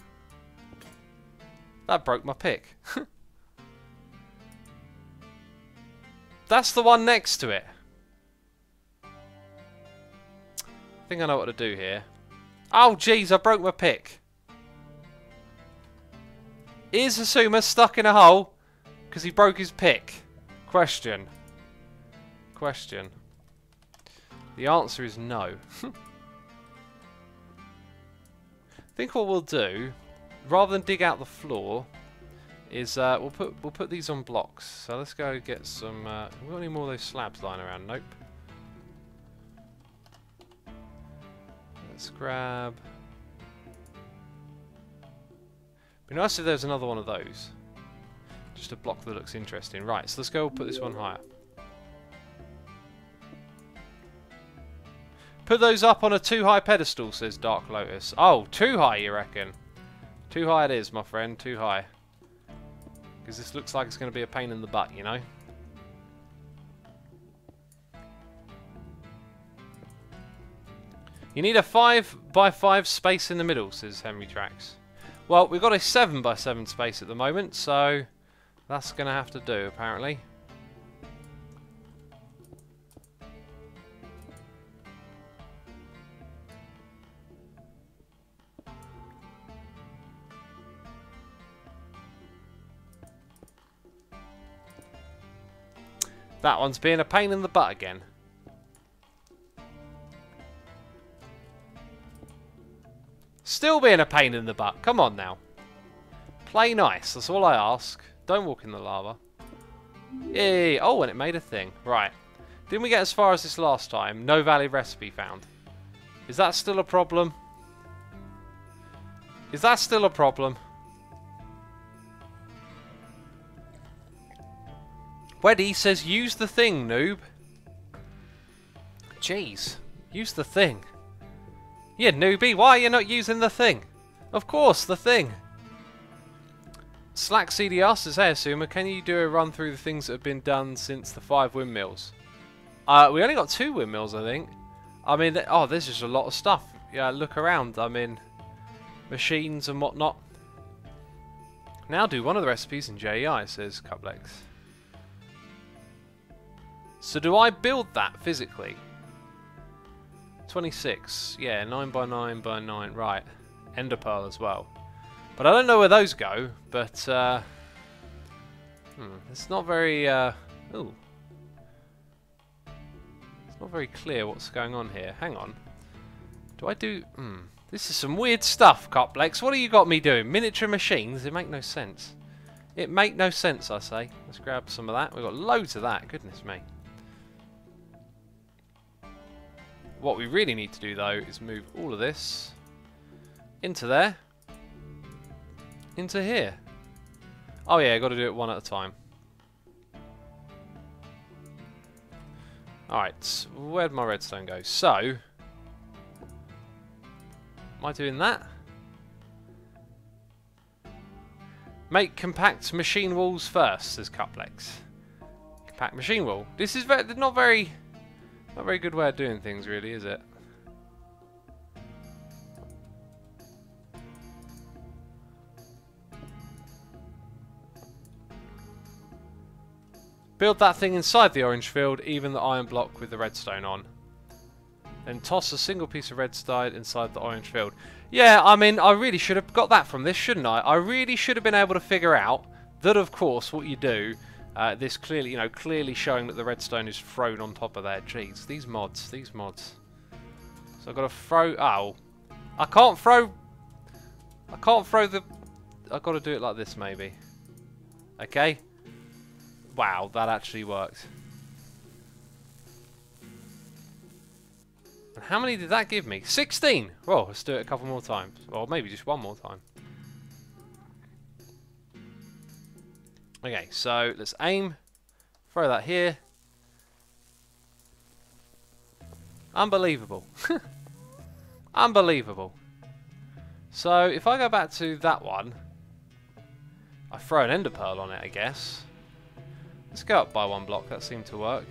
That broke my pick. That's the one next to it. I think I know what to do here. Oh, jeez, I broke my pick. Is Asuma stuck in a hole because he broke his pick? Question. Question. The answer is no. I think what we'll do, rather than dig out the floor, is we'll put these on blocks. So let's go get some. We got any more of those slabs lying around? Nope. Let's grab. Be nice if there's another one of those. Just a block that looks interesting. Right, so let's go put this one higher. Put those up on a too high pedestal, says Dark Lotus. Oh, too high, you reckon? Too high it is, my friend. Too high. Because this looks like it's going to be a pain in the butt, you know? You need a 5x5 space in the middle, says Henry Trax. Well, we've got a 7x7 space at the moment, so that's going to have to do, apparently. That one's being a pain in the butt again. Still being a pain in the butt. Come on now. Play nice. That's all I ask. Don't walk in the lava. Yay. Oh, and it made a thing. Right. Didn't we get as far as this last time? No valid recipe found. Is that still a problem? Is that still a problem? Weddy says, use the thing, noob. Jeez. Use the thing. Yeah, newbie, why are you not using the thing? Of course, the thing. Slack CDR says, hey, Asuma, can you do a run through the things that have been done since the 5 windmills? We only got 2 windmills, I think. I mean, oh, there's just a lot of stuff. Yeah, look around. I mean, machines and whatnot. Now do one of the recipes in JEI, says Cuplex. So do I build that physically? 26. Yeah, 9x9x9. Right. Ender pearl as well. But I don't know where those go. But, it's not very, ooh. It's not very clear what's going on here. Hang on. Do I do... This is some weird stuff, Cuplex. What have you got me doing? Miniature machines? It make no sense. It make no sense, I say. Let's grab some of that. We've got loads of that. Goodness me. What we really need to do, though, is move all of this into there, into here. Oh yeah, got to do it one at a time. Alright, where'd my redstone go? So, am I doing that? Make compact machine walls first, says Cuplex. Compact machine wall. This is not very good way of doing things, really, is it? Build that thing inside the orange field, even the iron block with the redstone on. Then toss a single piece of redstone inside the orange field. Yeah, I mean, I really should have got that from this, shouldn't I? I really should have been able to figure out that, of course, what you do... this clearly, you know, clearly showing that the redstone is thrown on top of there. Jeez, these mods. So I've got to throw... Oh. I can't throw the... I've got to do it like this, maybe. Okay. Wow, that actually worked. And how many did that give me? 16! Well, let's do it a couple more times. Or maybe just one more time. Okay, so let's aim. Throw that here. Unbelievable. Unbelievable. So, if I go back to that one, I throw an ender pearl on it, I guess. Let's go up by 1 block, that seemed to work.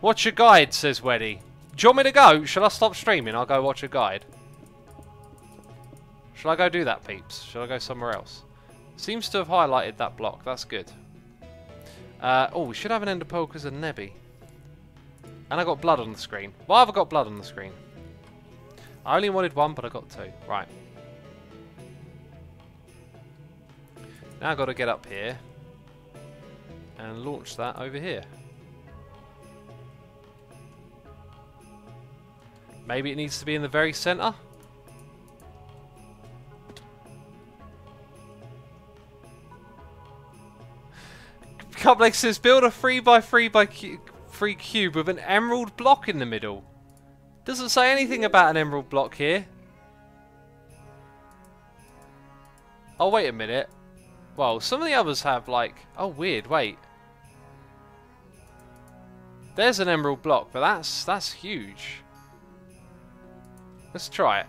What's your guide, says Weddy. Do you want me to go? Shall I stop streaming? I'll go watch a guide. Shall I go do that, peeps? Shall I go somewhere else? Seems to have highlighted that block. That's good. Oh, we should have an ender pearl because of Nebby. And I got blood on the screen. Why have I got blood on the screen? I only wanted one, but I got two. Right. Now I've got to get up here and launch that over here. Maybe it needs to be in the very centre. Cuplex says build a 3x3 cube with an emerald block in the middle. Doesn't say anything about an emerald block here. Oh, wait a minute. Well, some of the others have like... Oh, weird. Wait. There's an emerald block, but that's huge. Let's try it.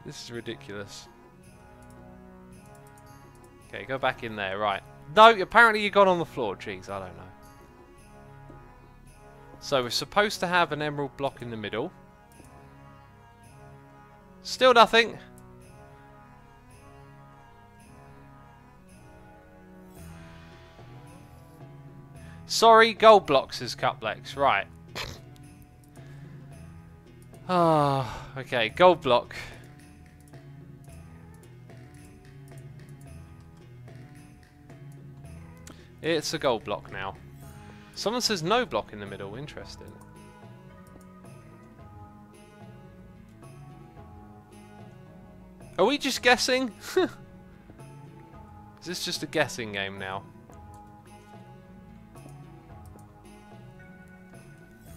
This is ridiculous. Okay, go back in there. Right. No, apparently you got on the floor. Jeez, I don't know. So we're supposed to have an emerald block in the middle. Still nothing. Sorry, gold blocks is Cuplex. Right. Ah, okay, gold block. It's a gold block now. Someone says no block in the middle. Interesting. Are we just guessing? Is this just a guessing game now?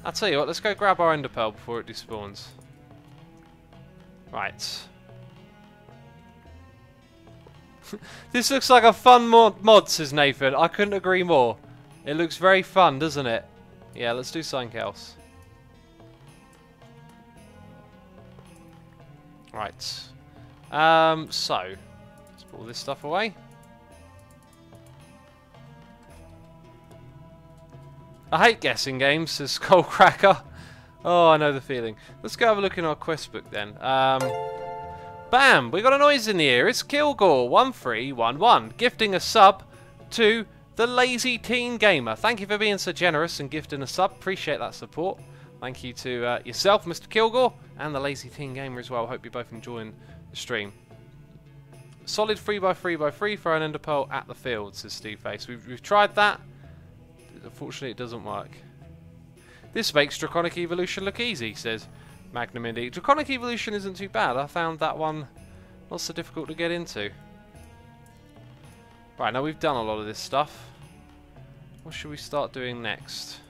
I'll tell you what, let's go grab our ender pearl before it despawns. Right. This looks like a fun mod, says Nathan. I couldn't agree more. It looks very fun, doesn't it? Yeah, let's do something else. Right. So, let's put all this stuff away. I hate guessing games, says Skullcracker. Oh, I know the feeling. Let's go have a look in our quest book then. Bam! We got a noise in the ear. It's Kilgore1311 gifting a sub to the Lazy Teen Gamer. Thank you for being so generous and gifting a sub. Appreciate that support. Thank you to yourself, Mr. Kilgore, and the Lazy Teen Gamer as well. Hope you're both enjoying the stream. Solid 3x3x3 for an ender pearl at the field, says Steve Face. We've tried that. Unfortunately, it doesn't work. This makes Draconic Evolution look easy, says Magnum Indy. Draconic Evolution isn't too bad. I found that one not so difficult to get into. Right, now we've done a lot of this stuff. What should we start doing next?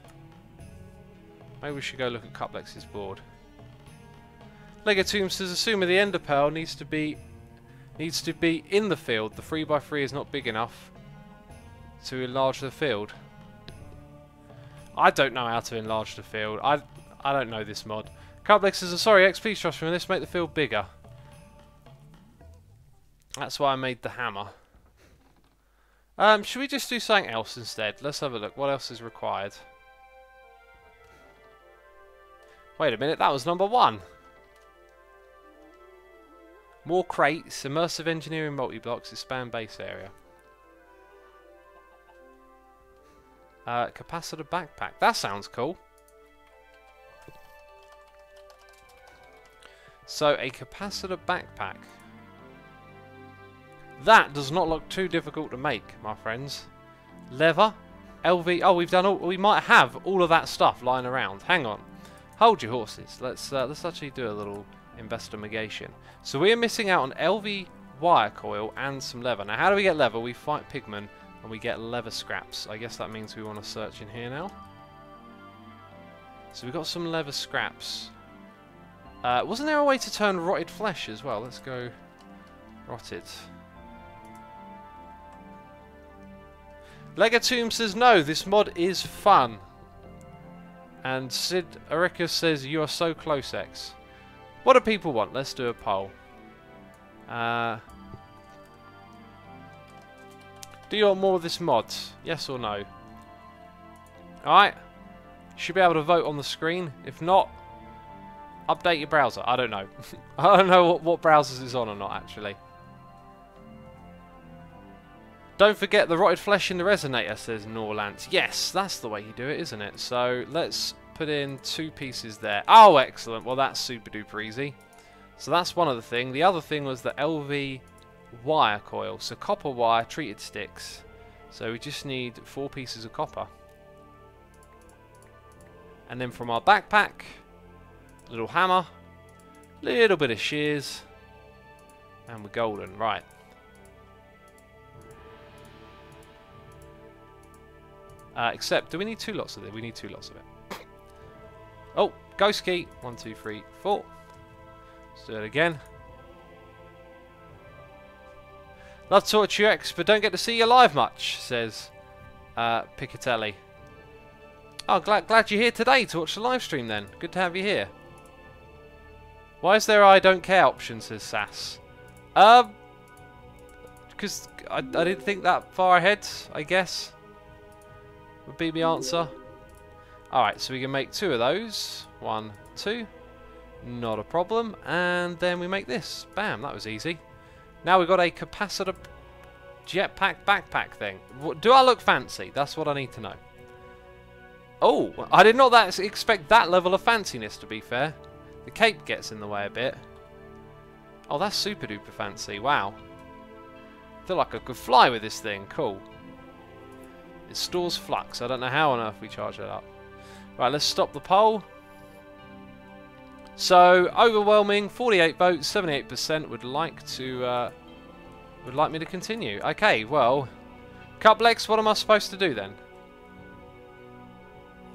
Maybe we should go look at Cuplex's board. Lego Tomb says, assuming the ender pearl needs to be in the field. The 3x3 is not big enough to enlarge the field. I don't know how to enlarge the field. I don't know this mod. Cuplex says, sorry X, please trust me on this, make the field bigger. That's why I made the hammer. Should we just do something else instead? Let's have a look. What else is required? Wait a minute, that was number 1. More crates, immersive engineering multi-blocks, expand base area. Capacitor backpack. That sounds cool. So, a capacitor backpack. That does not look too difficult to make, my friends. Leather, LV. Oh, we've done all. We might have all of that stuff lying around. Hang on. Hold your horses. Let's actually do a little investigation. So we are missing out on LV wire coil and some leather. Now, how do we get leather? We fight pigmen and we get leather scraps. I guess that means we want to search in here now. So we've got some leather scraps. Wasn't there a way to turn rotted flesh as well? Let's go rotted. Legatomb says no, this mod is fun. And Sid Ericus says you are so close, X. What do people want? Let's do a poll. Do you want more of this mod? Yes or no? Alright. You should be able to vote on the screen. If not, update your browser. I don't know. I don't know what browsers it's on or not, actually. Don't forget the rotted flesh in the resonator, says Norlance. Yes, that's the way you do it, isn't it? So let's put in 2 pieces there. Oh, excellent. Well, that's super duper easy. So that's one of the things. The other thing was the LV wire coil. So copper wire, treated sticks. So we just need 4 pieces of copper. And then from our backpack, a little hammer, little bit of shears, and we're golden. Right. Except, do we need 2 lots of it? We need 2 lots of it. Oh, ghost key. 1, 2, 3, 4. Let's do it again. Love to talk to you, X, but don't get to see you live much, says Piccatelli. Oh, glad you're here today to watch the live stream then. Good to have you here. Why is there I don't care option, says Sass. Because I didn't think that far ahead, I guess. Would be the answer. Alright, so we can make 2 of those. 1, 2. Not a problem. And then we make this. Bam, that was easy. Now we've got a capacitor jetpack backpack thing. Do I look fancy? That's what I need to know. Oh, I did not expect that level of fanciness, to be fair. The cape gets in the way a bit. Oh, that's super duper fancy. Wow. I feel like I could fly with this thing. Cool. It stores flux. I don't know how on earth we charge it up. Right, let's stop the poll. So, overwhelming 48 votes, 78% would like me to continue. Okay, well, Cuplex, what am I supposed to do then?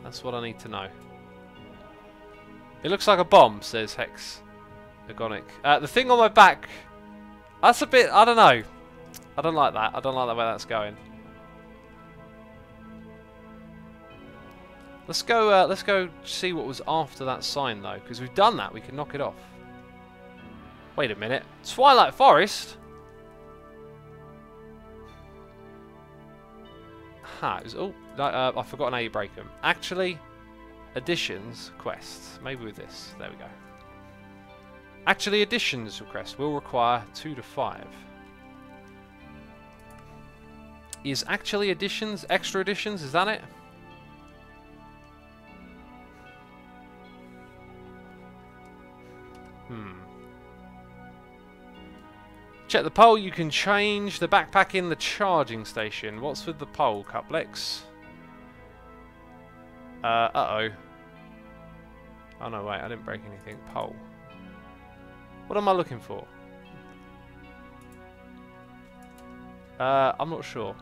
That's what I need to know. It looks like a bomb, says Hex Agonic. The thing on my back, that's a bit, I don't know. I don't like that. I don't like the way that's going. Let's go see what was after that sign though, because we've done that. We can knock it off. Wait a minute. Twilight Forest? Ha, it was, oh, I've forgotten how you break them. Actually, additions, quests. Maybe with this. There we go. Actually, additions request will require 2 to 5. Is actually additions, extra additions, is that it? Check the poll, you can change the backpack in the charging station. What's with the poll, Cuplex? Uh-oh. Oh no, wait, I didn't break anything. Poll. What am I looking for? I'm not sure.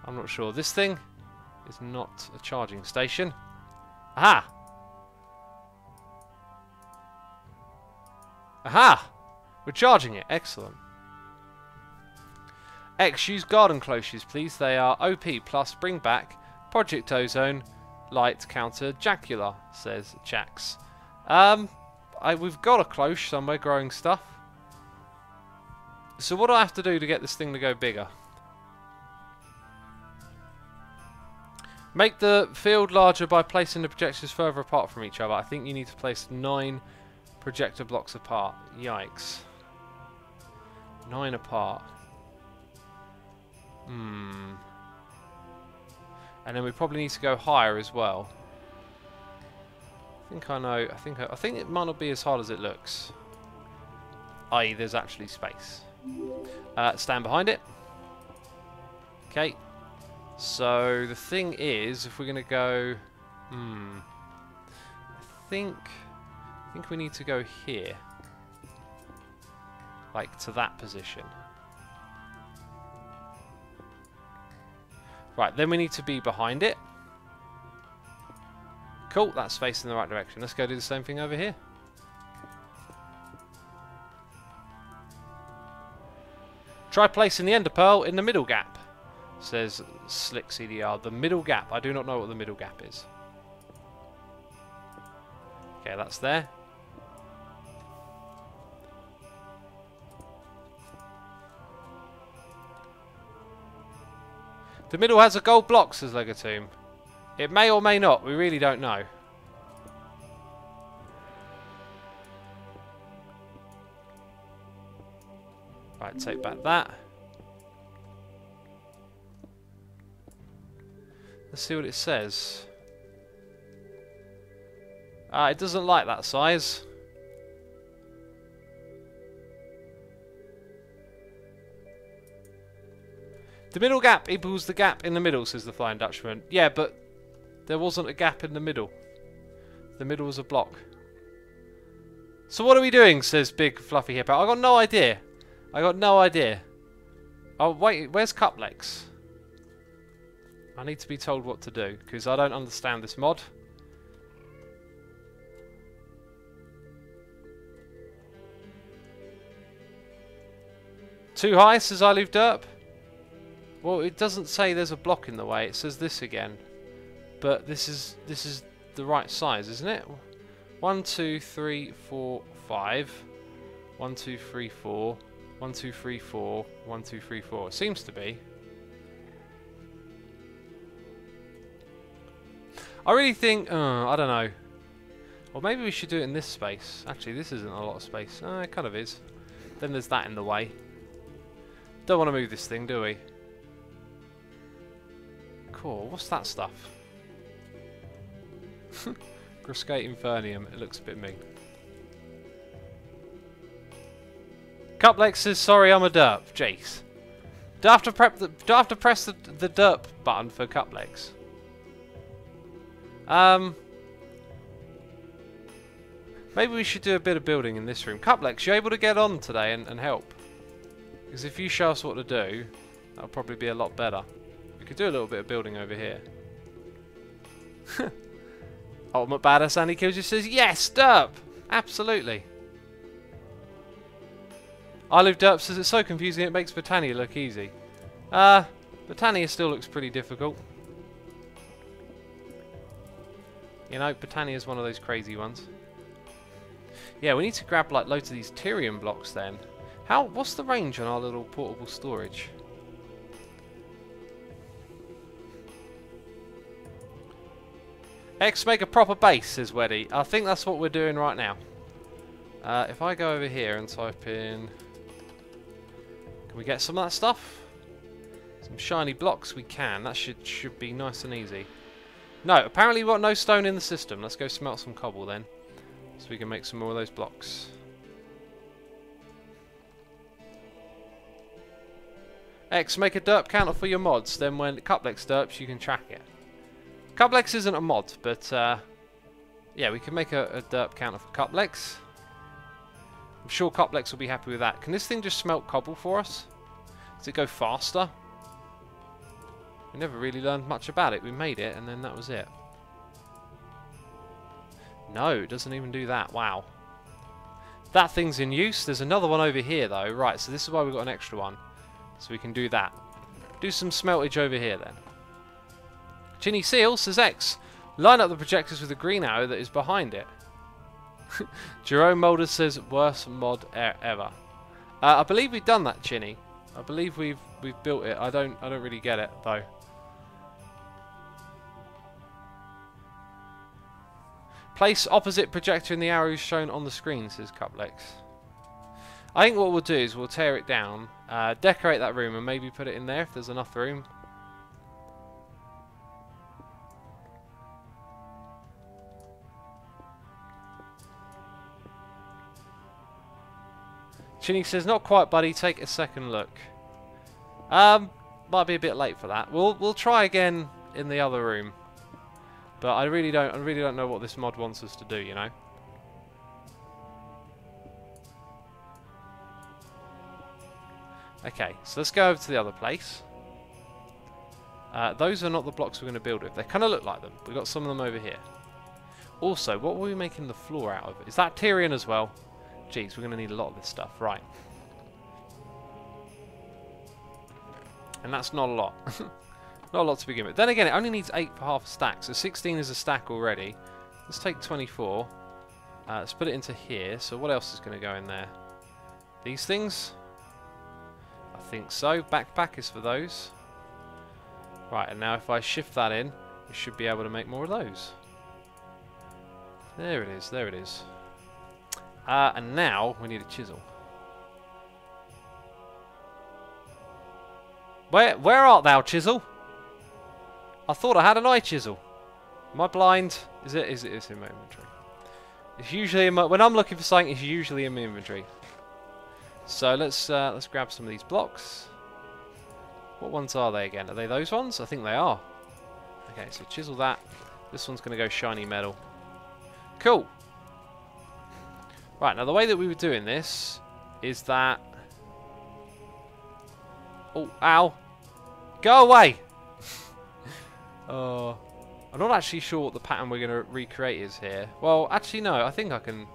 I'm not sure. This thing is not a charging station. Aha! Aha! We're charging it. Excellent. X, use garden cloches, please. They are OP plus bring back Project Ozone light counter Jacula, says Jax. We've got a cloche somewhere growing stuff. So what do I have to do to get this thing to go bigger? Make the field larger by placing the projectors further apart from each other. I think you need to place 9 projector blocks apart. Yikes. 9 apart. And then we probably need to go higher as well. I think I know. I think it might not be as hard as it looks. I.e., there's actually space. Stand behind it. Okay. So the thing is, if we're going to go, I think we need to go here, like to that position. Right, then we need to be behind it. Cool, that's facing the right direction. Let's go do the same thing over here. Try placing the ender pearl in the middle gap, says Slick CDR. The middle gap. I do not know what the middle gap is. Okay, that's there. The middle has a gold block, says Legatomb. It may or may not. We really don't know. Right, take back that. Let's see what it says. It doesn't like that size. The middle gap equals the gap in the middle, says the Flying Dutchman. Yeah, but there wasn't a gap in the middle. The middle was a block. So what are we doing, says Big Fluffy Hippo. I got no idea. I got no idea. Oh, wait, where's Cuplex? I need to be told what to do, because I don't understand this mod. Too high, says I Leave Derp. Well, it doesn't say there's a block in the way. It says this again. But this is the right size, isn't it? 1, 2, 3, 4, 5. 1, 2, 3, 4. 1, 2, 3, 4. 1, 2, 3, 4. It seems to be. I really think, I don't know. Or maybe we should do it in this space. Actually, this isn't a lot of space. It kind of is. Then there's that in the way. Don't want to move this thing, do we? Cool. What's that stuff? Gruscate Infernium. It looks a bit mean. Cuplex says, sorry, I'm a derp. Jeez. Do I have to press the derp button for Cuplex? Maybe we should do a bit of building in this room. Cuplex, you able to get on today and help? Because if you show us what to do, that'll probably be a lot better. We could do a little bit of building over here. Ultimate Badass Andy Kills just says, yes, derp! Absolutely. I Live Derp says, it's so confusing it makes Britannia look easy. Britannia still looks pretty difficult. You know, Britannia is one of those crazy ones. Yeah, we need to grab like loads of these Tyrian blocks then. What's the range on our little portable storage? X, make a proper base, says Weddy. I think that's what we're doing right now. If I go over here and type in... Can we get some of that stuff? Some shiny blocks, we can. That should be nice and easy. No, apparently we've got no stone in the system. Let's go smelt some cobble then. So we can make some more of those blocks. X, make a derp counter for your mods. Then when Cuplex derps, you can track it. Cuplex isn't a mod, but yeah, we can make a derp counter for Cuplex. I'm sure Cuplex will be happy with that. Can this thing just smelt cobble for us? Does it go faster? We never really learned much about it. We made it, and then that was it. No, it doesn't even do that. Wow. That thing's in use. There's another one over here, though. Right, so this is why we've got an extra one. So we can do that. Do some smeltage over here, then. Chinny Seal says X. Line up the projectors with the green arrow that is behind it. Jerome Mulder says worst mod ever. I believe we've done that, Chinny. I believe we've built it. I don't really get it though. Place opposite projector in the arrows shown on the screen, says Cuplex. I think what we'll do is we'll tear it down, decorate that room, and maybe put it in there if there's enough room. Chinny says, not quite, buddy. Take a second look. Might be a bit late for that. We'll try again in the other room. But I really don't know what this mod wants us to do, you know. Okay, so let's go over to the other place. Those are not the blocks we're going to build with. They kind of look like them. We've got some of them over here. Also, what were we making the floor out of? Is that Tyrian as well? Jeez, we're going to need a lot of this stuff. Right. And that's not a lot. Not a lot to begin with. Then again, it only needs 8 for half a stack. So 16 is a stack already. Let's take 24. Let's put it into here. So what else is going to go in there? These things? I think so. Backpack is for those. Right, and now if I shift that in, we should be able to make more of those. There it is, there it is. And now we need a chisel. Where art thou, chisel? I thought I had an eye chisel. Am I blind? Is it in my inventory? It's usually in my, when I'm looking for something, it's usually in my inventory. So let's grab some of these blocks. What ones are they again? Are they those ones? I think they are. Okay, so chisel that. This one's going to go shiny metal. Cool. Right, now the way that we were doing this is that... Oh, ow. Go away! I'm not actually sure what the pattern we're going to recreate is here. Well, actually no, I think I can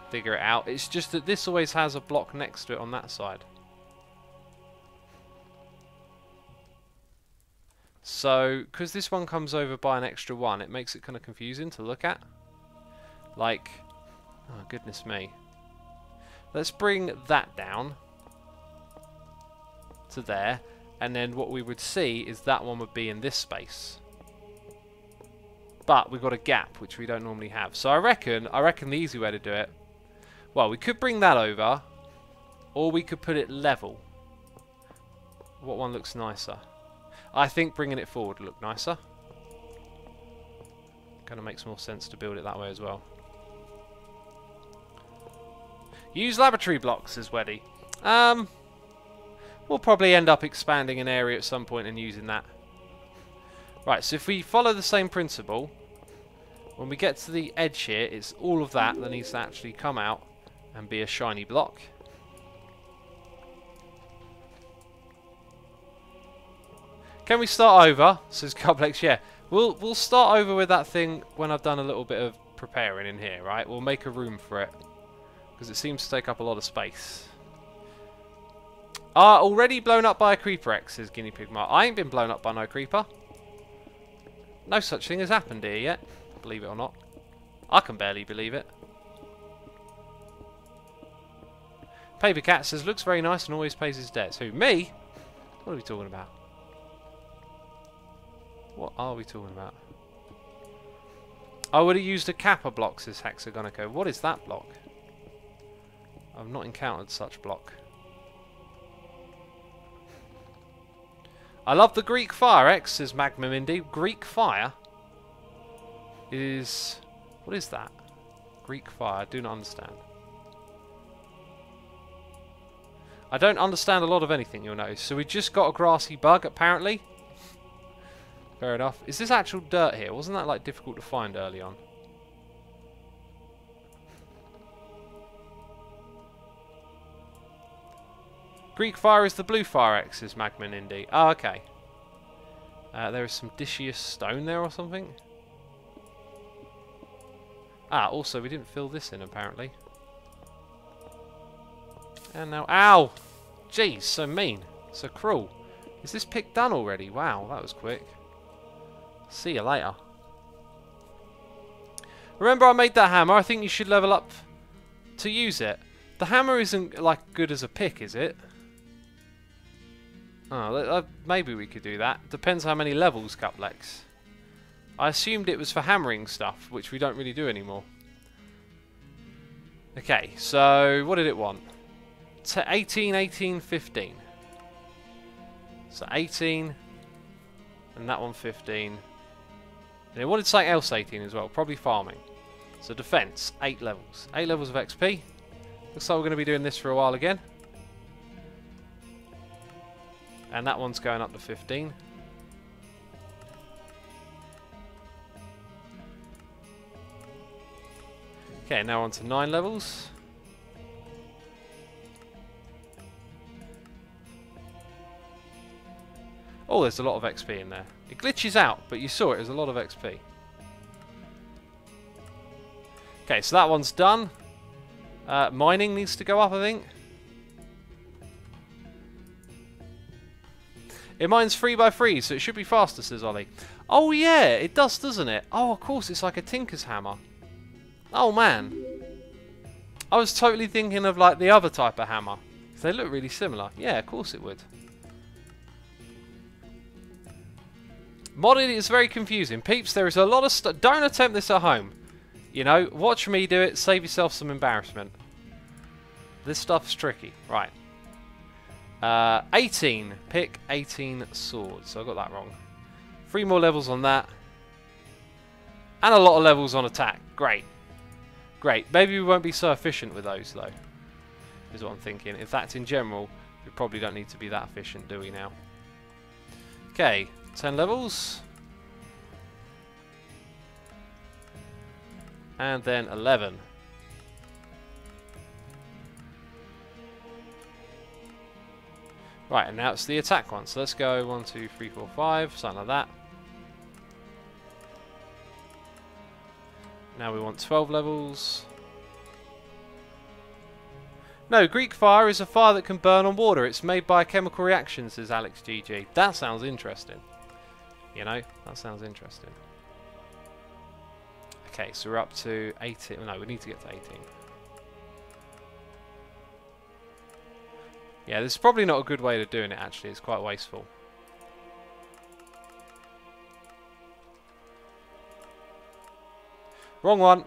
figure it out. It's just that this always has a block next to it on that side. So, because this one comes over by an extra one, it makes it kind of confusing to look at. Like, oh goodness me. Let's bring that down to there, and then what we would see is that one would be in this space. But we've got a gap, which we don't normally have. So I reckon the easy way to do it, well, we could bring that over, or we could put it level. What one looks nicer? I think bringing it forward would look nicer. Kind of makes more sense to build it that way as well. Use laboratory blocks, says Weddy. We'll probably end up expanding an area at some point and using that. Right, so if we follow the same principle, when we get to the edge here, it's all of that needs to actually come out and be a shiny block. Can we start over? Says Complex. Yeah, we'll start over with that thing when I've done a little bit of preparing in here, right? We'll make a room for it because it seems to take up a lot of space. Already blown up by a creeper, X, says Guinea Pig Mark. I ain't been blown up by no creeper. No such thing has happened here yet, believe it or not. I can barely believe it. Paper Cat says, looks very nice and always pays his debts. Who, me? What are we talking about? What are we talking about? I would have used a kappa block, says Hexagonico. What is that block? I've not encountered such block. I love the Greek fire, X, says Magma Mindy. Greek fire is... What is that? Greek fire, I do not understand. I don't understand a lot of anything, you'll notice. So we just got a grassy bug, apparently. Fair enough. Is this actual dirt here? Wasn't that like difficult to find early on? Greek fire is the blue fire, X, says Magma Indy. Oh, okay. There is some dischious stone there or something. Ah, also we didn't fill this in apparently. And now, ow! Jeez, so mean, so cruel. Is this pick done already? Wow, that was quick. See you later. Remember I made that hammer? I think you should level up to use it. The hammer isn't like good as a pick, is it? Oh, maybe we could do that. Depends how many levels, Cuplex. I assumed it was for hammering stuff, which we don't really do anymore. Okay, so what did it want? 18, 18, 15. So 18, and that one 15. And it wanted something else 18 as well, probably farming. So defense, 8 levels. 8 levels of XP. Looks like we're going to be doing this for a while again. And that one's going up to 15. Okay, now on to 9 levels. Oh, there's a lot of XP in there. It glitches out, but you saw it, there's a lot of XP. Okay, so that one's done. Mining needs to go up, I think. It mines 3x3, so it should be faster, says Ollie. Oh yeah, it does, doesn't it? Oh, of course, it's like a tinker's hammer. Oh man. I was totally thinking of like the other type of hammer. They look really similar. Yeah, of course it would. Modded is very confusing. Peeps, there is a lot of stuff. Don't attempt this at home. You know, watch me do it, save yourself some embarrassment. This stuff's tricky. Right. 18. Pick 18 swords. So I got that wrong. 3 more levels on that. And a lot of levels on attack. Great. Great. Maybe we won't be so efficient with those, though. Is what I'm thinking. In fact, in general, we probably don't need to be that efficient, do we now? Okay. 10 levels. And then 11. Right, and now it's the attack one. So let's go 1, 2, 3, 4, 5, something like that. Now we want 12 levels. No, Greek fire is a fire that can burn on water. It's made by a chemical reaction, says Alex GG. That sounds interesting. You know, that sounds interesting. Okay, so we're up to 18. No, we need to get to 18. Yeah, this is probably not a good way of doing it, actually. It's quite wasteful. Wrong one.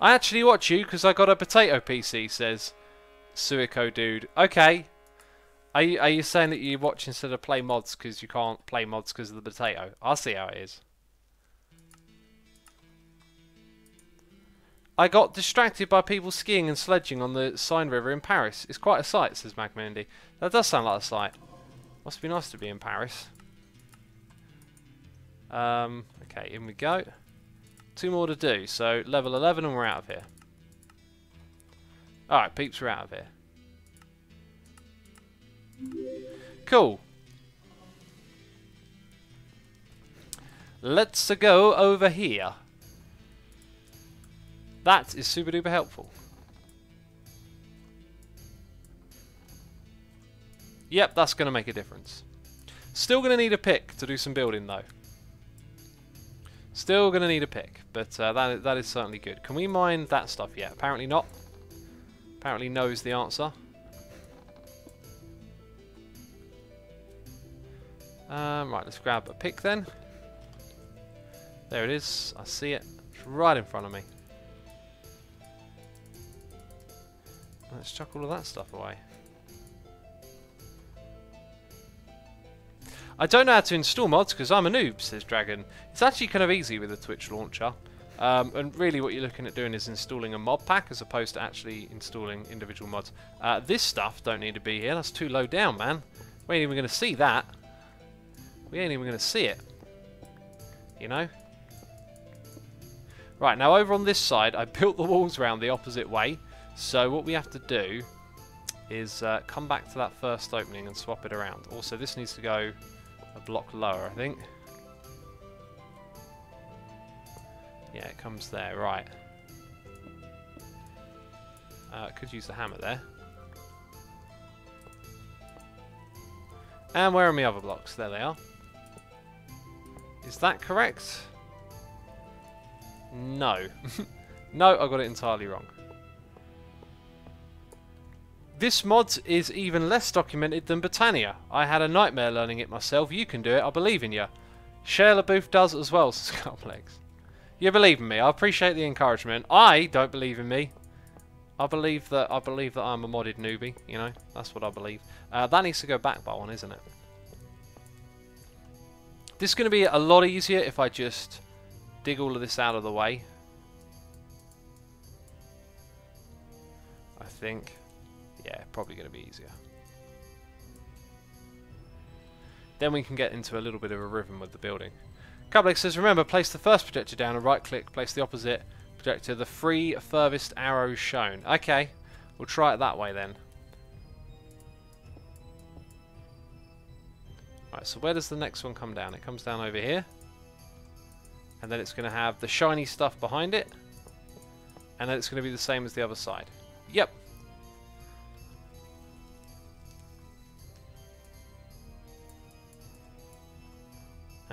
I actually watch you because I got a potato PC, says Suiko Dude. Okay. Are you saying that you watch instead of play mods because you can't play mods because of the potato? I'll see how it is. I got distracted by people skiing and sledging on the Seine River in Paris. It's quite a sight, says Magmandy. That does sound like a sight. Must be nice to be in Paris. Okay, in we go. 2 more to do. So level 11 and we're out of here. Alright, peeps, we're out of here. Cool. Let's go over here. That is super duper helpful. Yep, that's going to make a difference. Still going to need a pick to do some building though. Still going to need a pick, but that is certainly good. Can we mine that stuff yet? Apparently not. Apparently no is the answer. Right, let's grab a pick then. There it is. I see it. It's right in front of me. Let's chuck all of that stuff away. I don't know how to install mods because I'm a noob, says Dragon. It's actually kind of easy with the Twitch launcher. And really what you're looking at doing is installing a mod pack as opposed to actually installing individual mods. This stuff don't need to be here. That's too low down, man. We ain't even going to see that. We ain't even going to see it. You know? Right, now over on this side, I built the walls around the opposite way. So what we have to do is come back to that first opening and swap it around. Also, this needs to go a block lower, I think. Yeah, it comes there, right. Could use the hammer there. And where are my other blocks? There they are. Is that correct? No. No, I got it entirely wrong. This mod is even less documented than Britannia. I had a nightmare learning it myself. You can do it. I believe in you. Shia LaBeouf does as well, Scumplegs. You believe in me. I appreciate the encouragement. I don't believe in me. I believe that I'm a modded newbie. You know, that's what I believe. That needs to go back by one, isn't it? This is going to be a lot easier if I just dig all of this out of the way. I think. Yeah, probably going to be easier. Then we can get into a little bit of a rhythm with the building. Cublex says, remember, place the first projector down and right click, place the opposite projector, the 3 furthest arrows shown. Okay, we'll try it that way then. Right, so where does the next one come down? It comes down over here. And then it's going to have the shiny stuff behind it. And then it's going to be the same as the other side. Yep.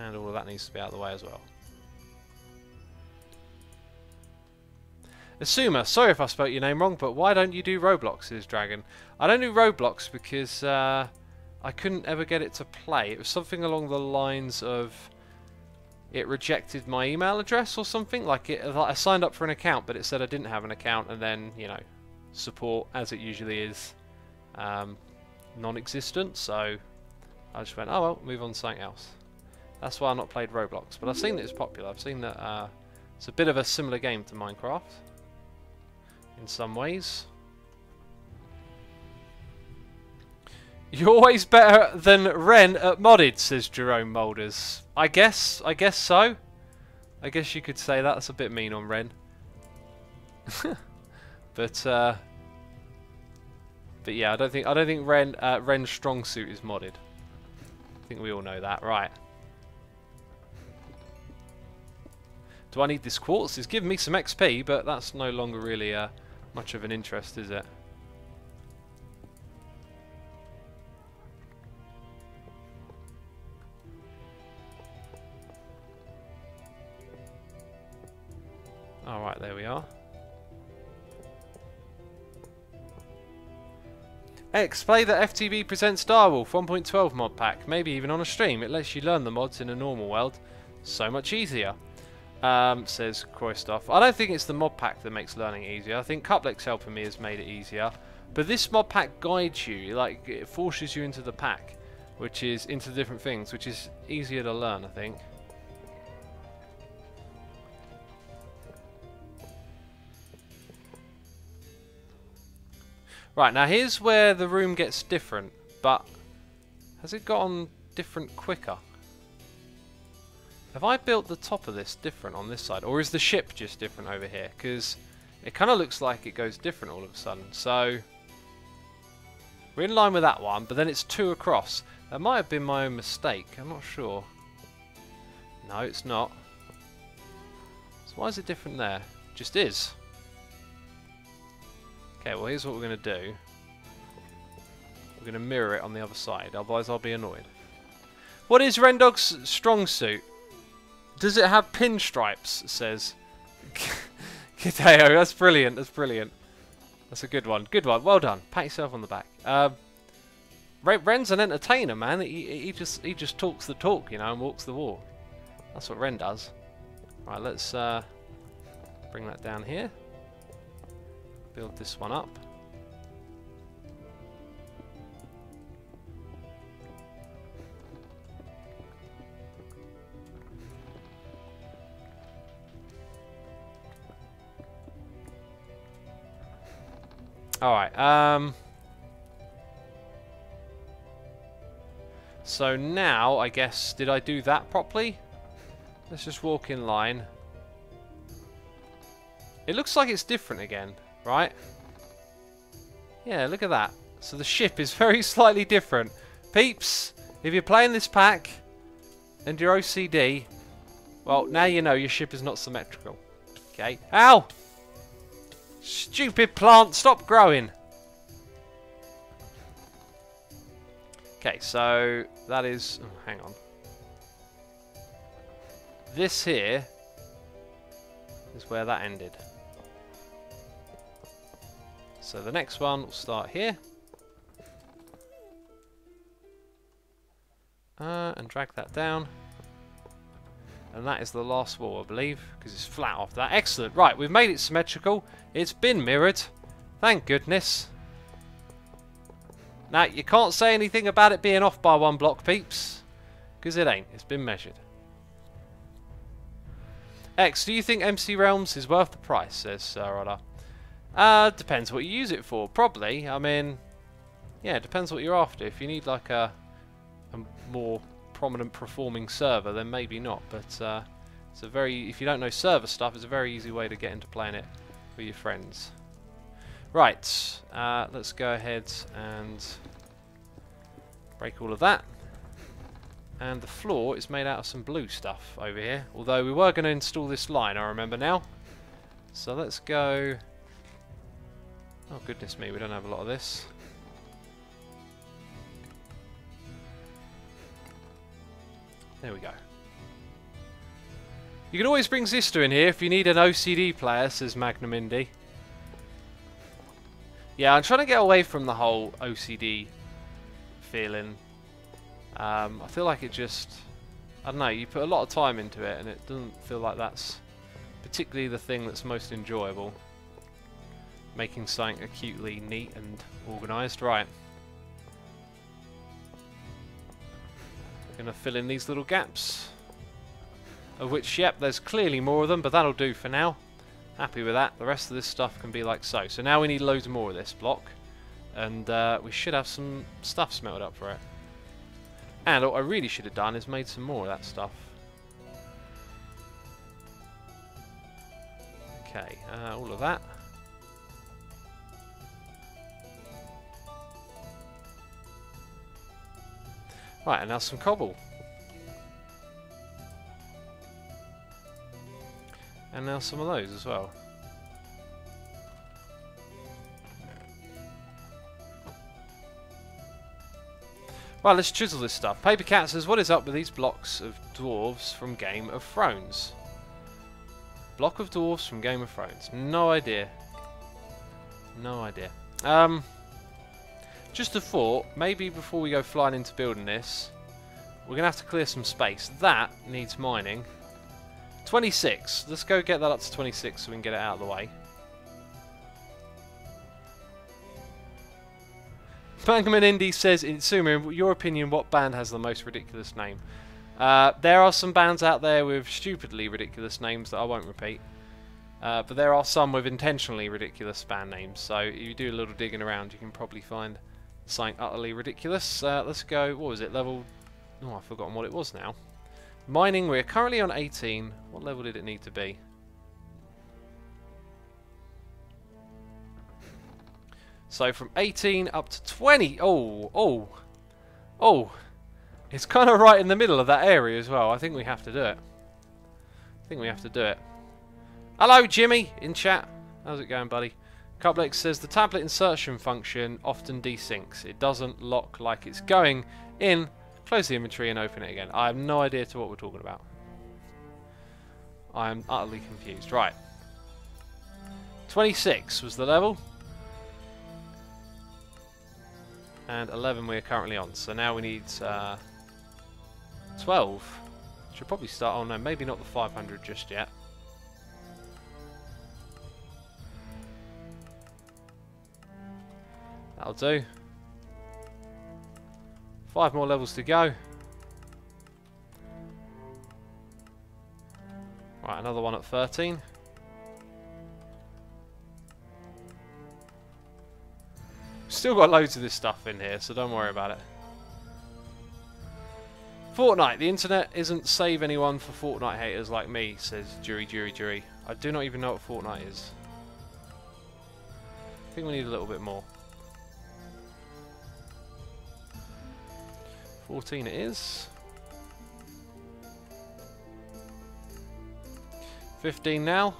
And all of that needs to be out of the way as well. Assumer, sorry if I spelt your name wrong, but why don't you do Roblox, says Dragon. I don't do Roblox because I couldn't ever get it to play. It was something along the lines of it rejected my email address or something. Like I signed up for an account, but it said I didn't have an account, and then, you know, support, as it usually is, non-existent. So I just went, oh well, move on to something else. That's why I've not played Roblox. But I've seen that it's popular. I've seen that it's a bit of a similar game to Minecraft in some ways. You're always better than Ren at modded, says Jerome Moulders. I guess so. I guess you could say that. That's a bit mean on Ren. But yeah, I don't think Ren's strong suit is modded. I think we all know that, right? Do I need this quartz? It's giving me some XP, but that's no longer really much of an interest, is it? Alright, there we are. X, play the FTB Presents Direwolf 1.12 mod pack, maybe even on a stream. It lets you learn the mods in a normal world. So much easier. Says Kroystoff. I don't think it's the mod pack that makes learning easier. I think Couplex helping me has made it easier. But this mod pack guides you, like it forces you into the pack, which is into different things, which is easier to learn, I think. Right, now here's where the room gets different, but has it gotten different quicker? Have I built the top of this different on this side, or is the ship just different over here? Because it kind of looks like it goes different all of a sudden. So we're in line with that one, but then it's 2 across. That might have been my own mistake, I'm not sure. No, it's not. So why is it different there? It just is. Okay, well here's what we're going to do. We're going to mirror it on the other side, otherwise I'll be annoyed. What is Rendog's strong suit? Does it have pinstripes? Says Kideo. That's brilliant. That's brilliant. That's a good one. Good one. Well done. Pat yourself on the back. Ren's an entertainer, man. He just talks the talk, you know, and walks the walk. That's what Ren does. Right, let's bring that down here. Build this one up. Alright, so now, I guess, did I do that properly? Let's just walk in line. It looks like it's different again, right? Yeah, look at that. So the ship is very slightly different. Peeps, if you're playing this pack and you're OCD, well, now you know your ship is not symmetrical. Okay. Ow! Stupid plant, stop growing. Okay, so that is... Oh, hang on. This here is where that ended. So the next one will start here. And drag that down. And that is the last wall, I believe, because it's flat off that. Excellent. Right, we've made it symmetrical. It's been mirrored. Thank goodness. Now, you can't say anything about it being off by 1 block, peeps, because it ain't. It's been measured. X, do you think MC Realms is worth the price, says Rodder. Depends what you use it for. Probably. I mean, yeah, it depends what you're after. If you need like a more prominent performing server, then maybe not, but it's a very, if you don't know server stuff, it's a very easy way to get into playing it with your friends. Right, let's go ahead and break all of that. And the floor is made out of some blue stuff over here, although we were going to install this line, I remember now. So let's go... Oh goodness me, we don't have a lot of this. There we go. You can always bring Zister in here if you need an OCD player, says Magnum Indy. Yeah, I'm trying to get away from the whole OCD feeling. I feel like it just... I don't know, you put a lot of time into it and it doesn't feel like that's particularly the thing that's most enjoyable. Making something acutely neat and organised. Right. We're going to fill in these little gaps. Of which, yep, there's clearly more of them, but that'll do for now. Happy with that. The rest of this stuff can be like so. So now we need loads more of this block. And we should have some stuff smelted up for it. And what I really should have done is made some more of that stuff. Okay, all of that. Right, and now some cobble. And now some of those as well. Right, let's chisel this stuff. Paper Cat says, what is up with these blocks of dwarves from Game of Thrones? Block of dwarves from Game of Thrones. No idea. No idea. Just a thought, maybe before we go flying into building this, we're going to have to clear some space. That needs mining. 26. Let's go get that up to 26 so we can get it out of the way. Bankman Indy says, in Sumer, in your opinion, what band has the most ridiculous name? There are some bands out there with stupidly ridiculous names that I won't repeat. But there are some with intentionally ridiculous band names. So if you do a little digging around, you can probably find something utterly ridiculous. Let's go, what was it, level... Oh, I've forgotten what it was now. Mining, we're currently on 18. What level did it need to be? So from 18 up to 20. Oh. It's kind of right in the middle of that area as well. I think we have to do it. Hello, Jimmy, in chat. How's it going, buddy? Cuplex says, the tablet insertion function often desyncs. It doesn't lock like it's going in. Close the inventory and open it again. I have no idea to what we're talking about. I am utterly confused. Right. 26 was the level. And 11 we're currently on. So now we need 12. Should probably start... Oh no, maybe not the 500 just yet. That'll do. 5 more levels to go. Right, another one at 13. Still got loads of this stuff in here, so don't worry about it. Fortnite. The internet isn't save anyone for Fortnite haters like me, says Jury. I do not even know what Fortnite is. I think we need a little bit more. 14 it is. 15 now.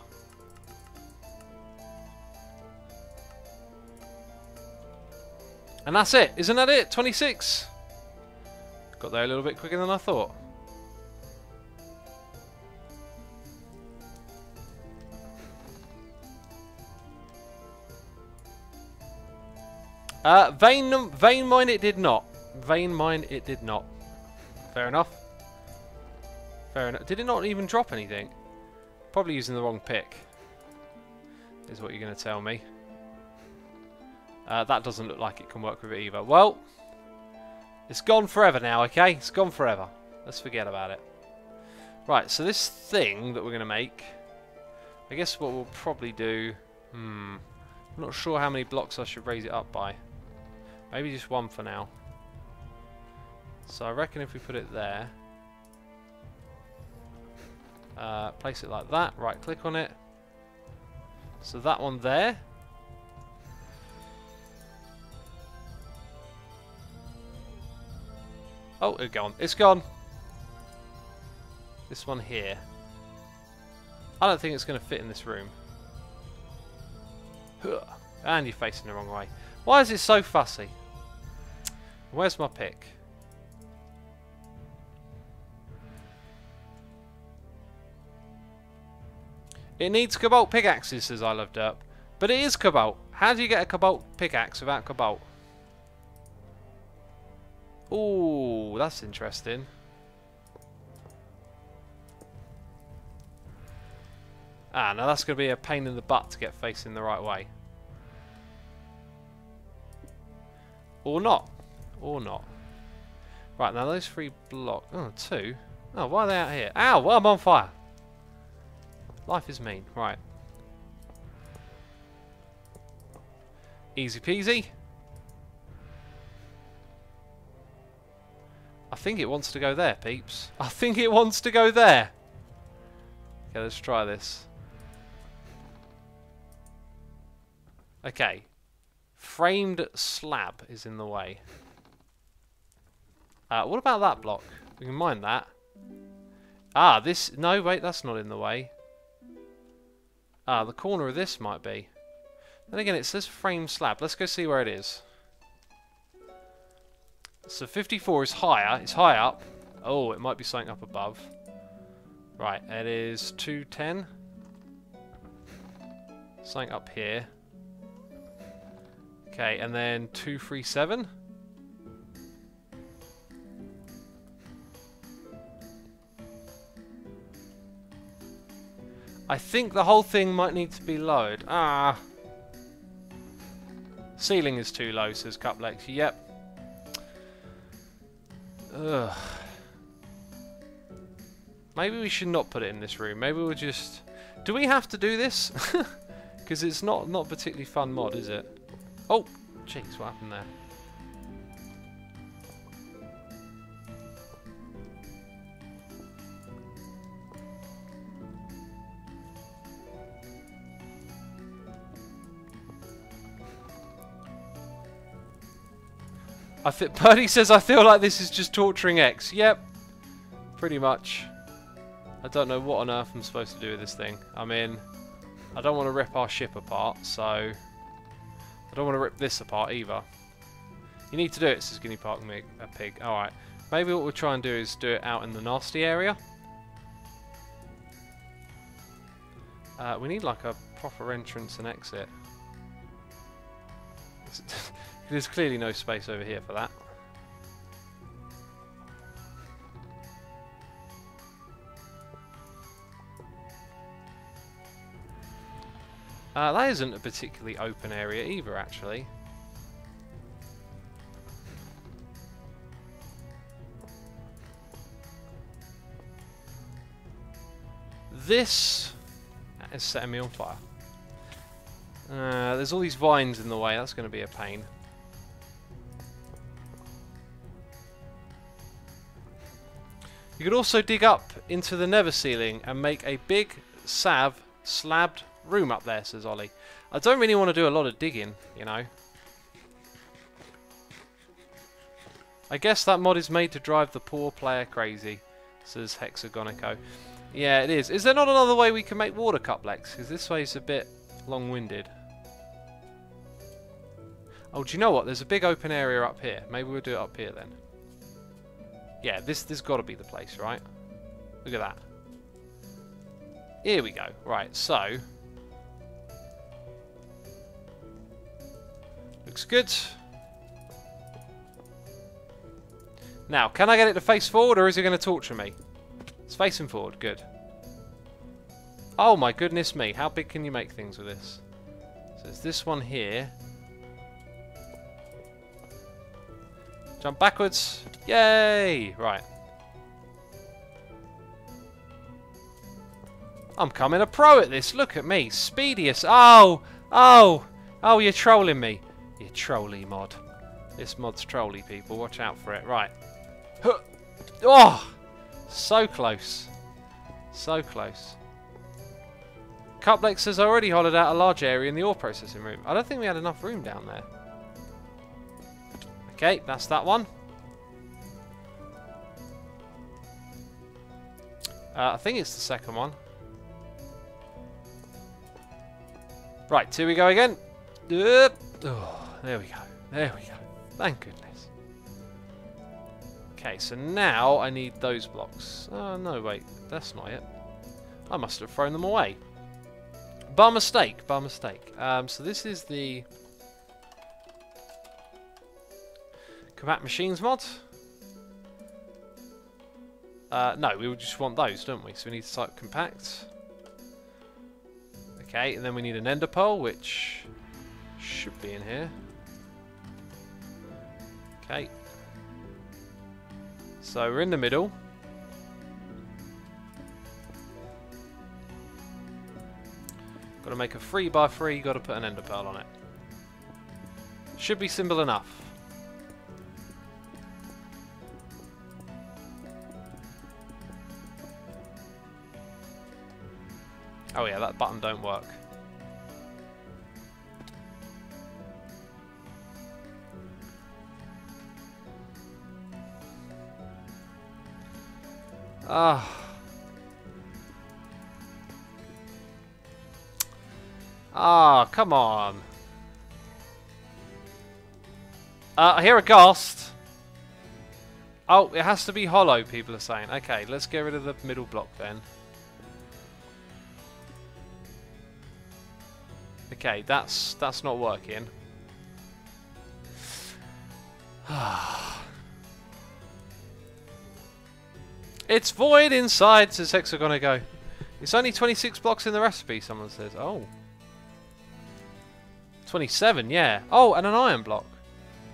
And that's it. Isn't that it? 26. Got there a little bit quicker than I thought. Vein mine it did not. Vein mine it did not. Fair enough. Fair enough. Did it not even drop anything? Probably using the wrong pick. Is what you're going to tell me. That doesn't look like it can work with it either. Well, it's gone forever now, okay? It's gone forever. Let's forget about it. Right, so this thing that we're going to make, I guess what we'll probably do... I'm not sure how many blocks I should raise it up by. Maybe just one for now. So I reckon if we put it there, place it like that, right click on it. So that one there. Oh, it's gone. It's gone. This one here. I don't think it's going to fit in this room. And you're facing the wrong way. Why is it so fussy? Where's my pick? It needs cobalt pickaxes, says I Love Derp. But it is cobalt. How do you get a cobalt pickaxe without cobalt? Ooh, that's interesting. Ah, now that's going to be a pain in the butt to get facing the right way. Or not. Or not. Right, now those 3 blocks... Oh, 2. Oh, why are they out here? Ow, well, I'm on fire. Life is mean. Right. Easy peasy. I think it wants to go there, peeps. I think it wants to go there. Okay, let's try this. Okay. Framed slab is in the way. What about that block? We can mine that. Ah, this... No, wait, that's not in the way. Ah, the corner of this might be. Then again, it says frame slab. Let's go see where it is. So 54 is higher. It's high up. Oh, it might be something up above. Right, it is 210. Something up here. Okay, and then 237. I think the whole thing might need to be lowered. Ah. Ceiling is too low, says Cuplex. Yep. Ugh. Maybe we should not put it in this room. Maybe we'll just... Do we have to do this? Because it's not a particularly fun mod, is it? Oh! Jeez, what happened there? Birdie says, I feel like this is just torturing X. Yep. Pretty much. I don't know what on earth I'm supposed to do with this thing. I mean, I don't want to rip our ship apart, so... I don't want to rip this apart either. You need to do it, says Guinea Park Pig. Alright. Maybe what we'll try and do is do it out in the nasty area. We need like a proper entrance and exit. There's clearly no space over here for that. That isn't a particularly open area either, actually. This is setting me on fire. There's all these vines in the way, that's going to be a pain. You could also dig up into the nether ceiling and make a big slabbed room up there, says Ollie. I don't really want to do a lot of digging, you know. I guess that mod is made to drive the poor player crazy, says Hexagonico. Yeah, it is. Is there not another way we can make water Cuplex? Because this way is a bit long-winded. Oh, do you know what? There's a big open area up here. Maybe we'll do it up here then. Yeah, this got to be the place, right? Look at that. Here we go. Right, so... Looks good. Now, can I get it to face forward, or is it going to torture me? It's facing forward. Good. Oh my goodness me. How big can you make things with this? So there's this one here. Jump backwards. Yay! Right. I'm coming a pro at this. Look at me. Speediest. Oh! Oh! Oh, you're trolling me. You trolly mod. This mod's trolly, people. Watch out for it. Right. Oh! So close. So close. Cuplex says I already hollowed out a large area in the ore processing room. I don't think we had enough room down there. Okay, that's that one. I think it's the second one. Right, here we go again. Oh, there we go. There we go. Thank goodness. Okay, so now I need those blocks. Oh, no, wait. That's not it. I must have thrown them away. By mistake, by mistake. So this is the Compact Machines mod. No, we just want those, don't we? So we need to type compact. Okay, and then we need an ender pearl, which should be in here. Okay. So we're in the middle. Got to make a 3x3, got to put an ender pearl on it. Should be simple enough. Oh yeah, that button don't work. Come on. I hear a ghost. Oh, it has to be hollow, people are saying. Okay, let's get rid of the middle block then. Okay, that's not working. It's void inside, says Hexagonago. It's only 26 blocks in the recipe, someone says. Oh. 27, yeah. Oh, and an iron block.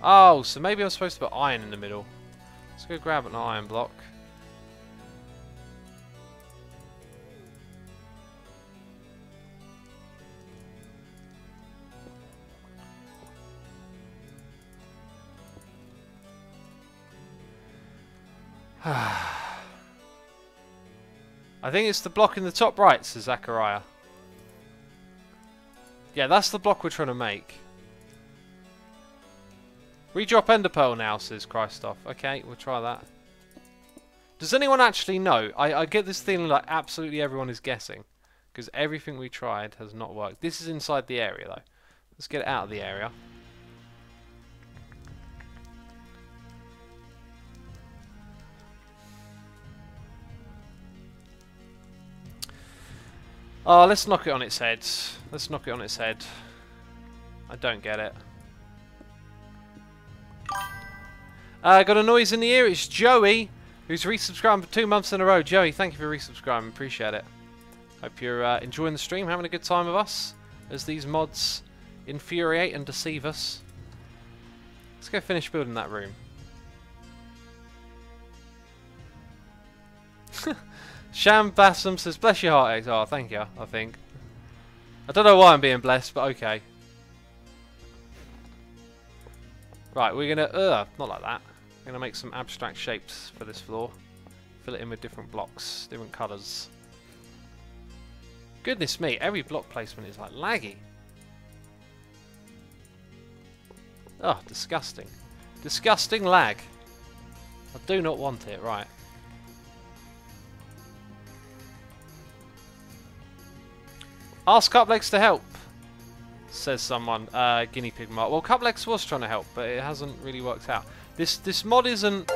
Oh, so maybe I'm supposed to put iron in the middle. Let's go grab an iron block. I think it's the block in the top right, says Zachariah. Yeah, that's the block we're trying to make. Redrop ender pearl now, says Christoph. Okay, we'll try that. Does anyone actually know? I get this feeling like absolutely everyone is guessing. Because everything we tried has not worked. This is inside the area, though. Let's get it out of the area. Oh, let's knock it on its head. Let's knock it on its head. I don't get it. Got a noise in the ear. It's Joey, who's resubscribed for 2 months in a row. Joey, thank you for resubscribing. Appreciate it. Hope you're enjoying the stream, having a good time with us, as these mods infuriate and deceive us. Let's go finish building that room. Sham Bassam says, bless your heart, X. Oh, thank you, I think. I don't know why I'm being blessed, but okay. Right, we're gonna, not like that. We're gonna make some abstract shapes for this floor. Fill it in with different blocks, different colours. Goodness me, every block placement is like laggy. Oh, disgusting. Disgusting lag. I do not want it, right. Ask Cuplex to help, says someone. Guinea Pig Mark. Well, Cuplex was trying to help, but it hasn't really worked out. This mod isn't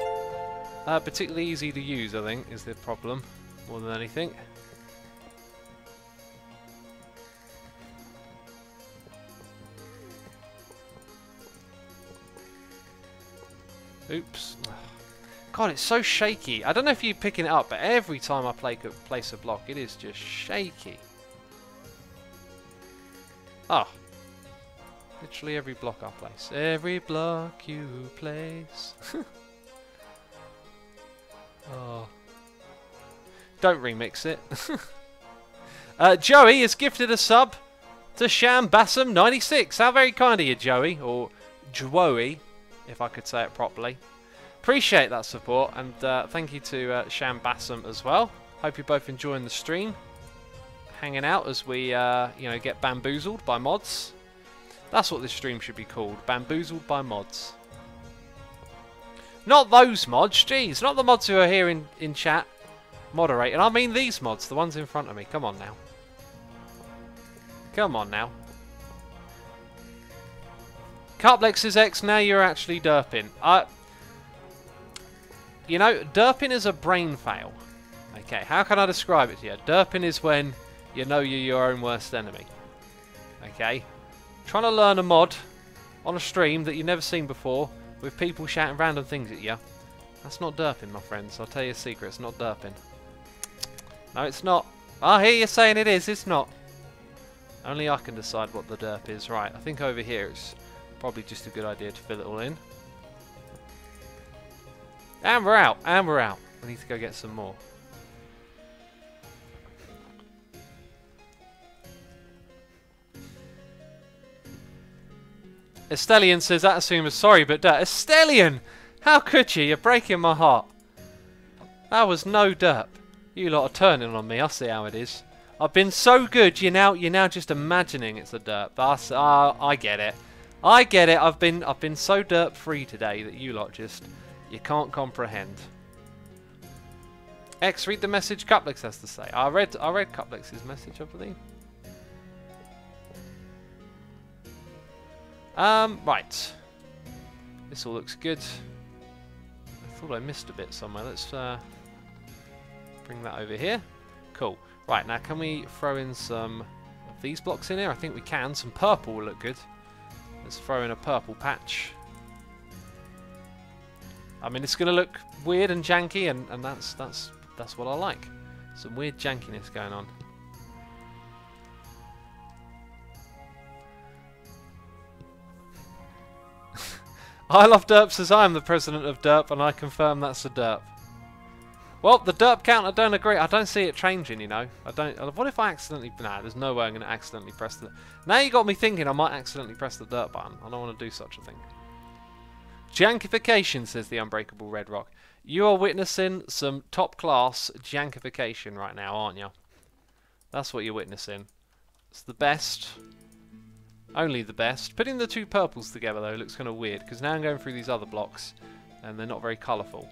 particularly easy to use, I think, is the problem, more than anything. Oops. God, it's so shaky. I don't know if you're picking it up, but every time I place a block, it is just shaky. Oh. Literally every block I place. Every block you place. Oh. Don't remix it. Joey has gifted a sub to Sham Bassam 96. How very kind of you, Joey. Or Joey, if I could say it properly. Appreciate that support. And thank you to Sham Bassam as well. Hope you're both enjoying the stream. Hanging out as we, you know, get bamboozled by mods. That's what this stream should be called. Bamboozled by mods. Not those mods, jeez. Not the mods who are here in chat moderating. I mean these mods, the ones in front of me. Come on now. Come on now. Carplex is X, now you're actually derping. You know, derping is a brain fail. Okay, how can I describe it to you? Derping is when you know you're your own worst enemy. Okay. Trying to learn a mod on a stream that you've never seen before with people shouting random things at you. That's not derping, my friends. I'll tell you a secret. It's not derping. No, it's not. I hear you saying it is. It's not. Only I can decide what the derp is. Right, I think over here it's probably just a good idea to fill it all in. And we're out. And we're out. I need to go get some more. Estelian says that assumes sorry, but Estelian! How could you? You're breaking my heart. That was no derp. You lot are turning on me. I see how it is. I've been so good. You're now just imagining it's a derp. I get it. I get it. I've been so derp free today that you lot you can't comprehend. X, read the message Cuplix has to say. I read Cuplix's message, I believe. Right. This all looks good. I thought I missed a bit somewhere. Let's bring that over here. Cool. Right, now can we throw in some of these blocks in here? I think we can. Some purple will look good. Let's throw in a purple patch. I mean, it's going to look weird and janky, and that's what I like. Some weird jankiness going on. I love derps as I am the president of derp, and I confirm that's a derp. Well, the derp count, I don't agree. I don't see it changing, you know. What if I accidentally... Nah, there's no way I'm going to accidentally press the... Now you got me thinking I might accidentally press the derp button. I don't want to do such a thing. Jankification, says the Unbreakable Red Rock. You are witnessing some top-class jankification right now, aren't you? That's what you're witnessing. It's the best... Only the best. Putting the two purples together, though, looks kind of weird, because now I'm going through these other blocks, and they're not very colourful.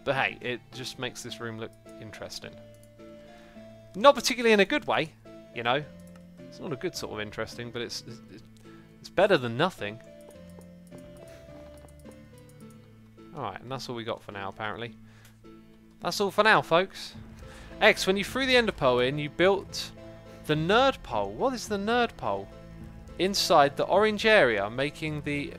But hey, it just makes this room look interesting. Not particularly in a good way, you know. It's not a good sort of interesting, but it's better than nothing. Alright, and that's all we got for now, apparently. That's all for now, folks. X, when you threw the ender pearl in, you built... The nerd pole. What is the nerd pole? Inside the orange area, making the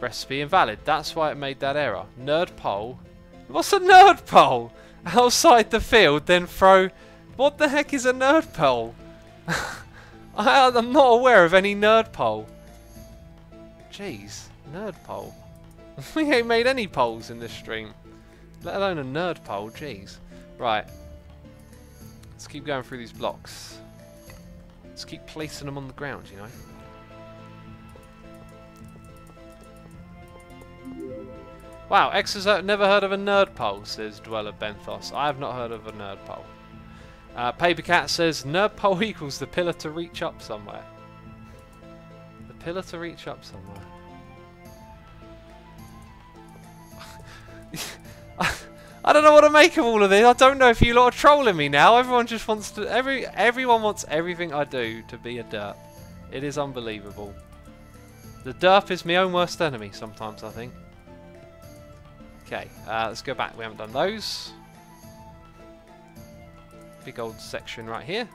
recipe invalid. That's why it made that error. Nerd pole. What's a nerd pole? Outside the field, then throw... What the heck is a nerd pole? I'm not aware of any nerd pole. Jeez, nerd pole. We ain't made any poles in this stream. Let alone a nerd pole, jeez. Right. Let's keep going through these blocks. Let's keep placing them on the ground, you know. Wow, X has never heard of a nerd pole, says Dweller Benthos. I have not heard of a nerd pole. Papercat says, nerd pole equals the pillar to reach up somewhere. The pillar to reach up somewhere. I don't know what to make of all of this. I don't know if you lot are trolling me now. Everyone just wants to... Everyone wants everything I do to be a derp. It is unbelievable. The derp is my own worst enemy sometimes, I think. Okay, let's go back. We haven't done those. Big old section right here.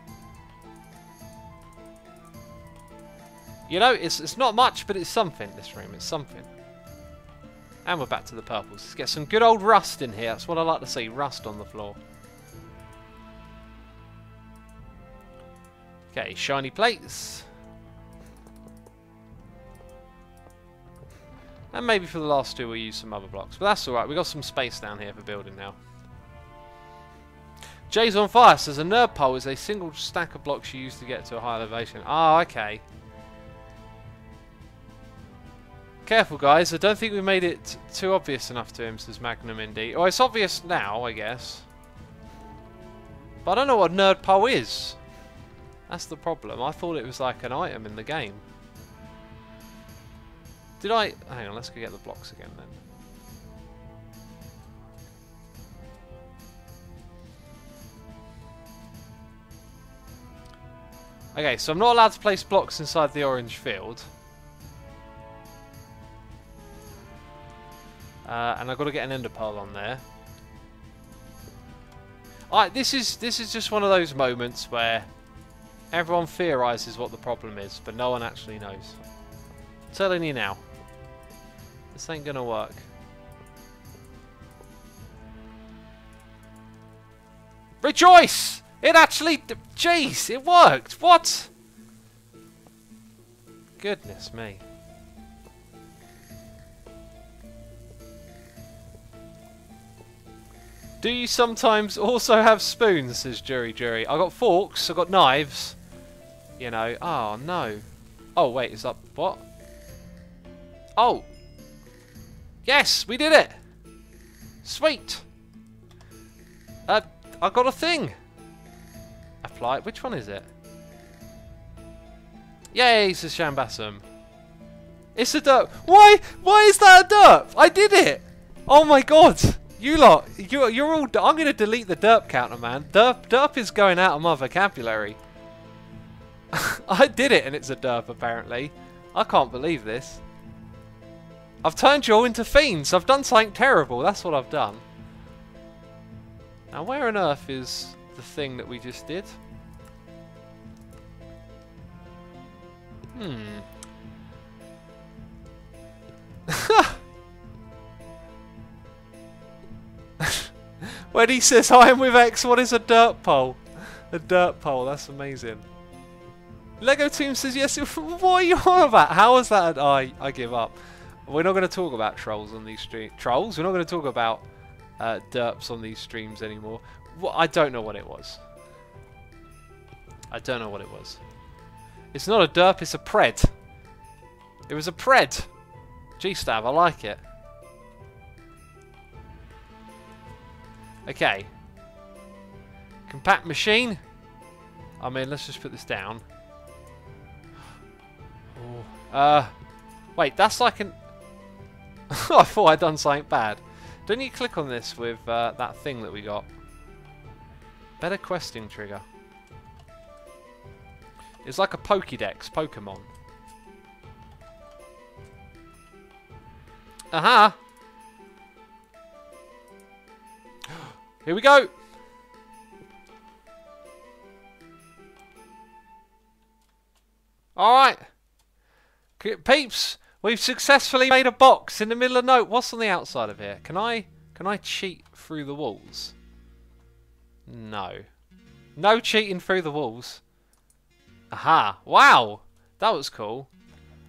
You know, it's not much, but it's something, this room. It's something. And we're back to the purples. Let's get some good old rust in here. That's what I like to see. Rust on the floor. Okay, shiny plates. And maybe for the last two we'll use some other blocks. But that's alright. We've got some space down here for building now. Jay's on fire says a nerd pole is a single stack of blocks you use to get to a high elevation. Oh, okay. Careful, guys. I don't think we made it too obvious enough to him, says Magnum Indy. Oh, it's obvious now, I guess. But I don't know what nerd pole is. That's the problem. I thought it was like an item in the game. Did I... Hang on, let's go get the blocks again then. Okay, so I'm not allowed to place blocks inside the orange field. And I've got to get an ender pearl on there. Alright, this is just one of those moments where Everyone theorises what the problem is, but no one actually knows. I'm telling you now. This ain't gonna work. Rejoice! It actually... Jeez, it worked! What? Goodness me. Do you sometimes also have spoons, says Jury. I got forks, I got knives. You know, oh no. Oh wait, is that... what? Oh! Yes, we did it! Sweet! I got a thing! Apply, which one is it? Yay, says Shambassam. It's a derp. Why is that a derp? I did it! Oh my god! You lot, you're all... I'm going to delete the derp counter, man. Derp is going out of my vocabulary. I did it and it's a derp, apparently. I can't believe this. I've turned you all into fiends. I've done something terrible. That's what I've done. Now, where on earth is the thing that we just did? When he says, I am with X, what is a dirt pole? A dirt pole, that's amazing. Lego Team says, yes, what are you on about? How is that? I give up. We're not going to talk about trolls on these streams. Trolls? We're not going to talk about derps on these streams anymore. Well, I don't know what it was. I don't know what it was. It's not a derp, it's a pred. It was a pred. G-stab, I like it. Okay. Compact machine. I mean, let's just put this down. Oh. Wait, that's like an... I thought I'd done something bad. Don't you click on this with that thing that we got? Better questing trigger. It's like a Pokédex, Pokemon. Aha! Here we go! Alright! Peeps! We've successfully made a box in the middle of nowhere. What's on the outside of here? Can I cheat through the walls? No. No cheating through the walls. Aha! Wow! That was cool.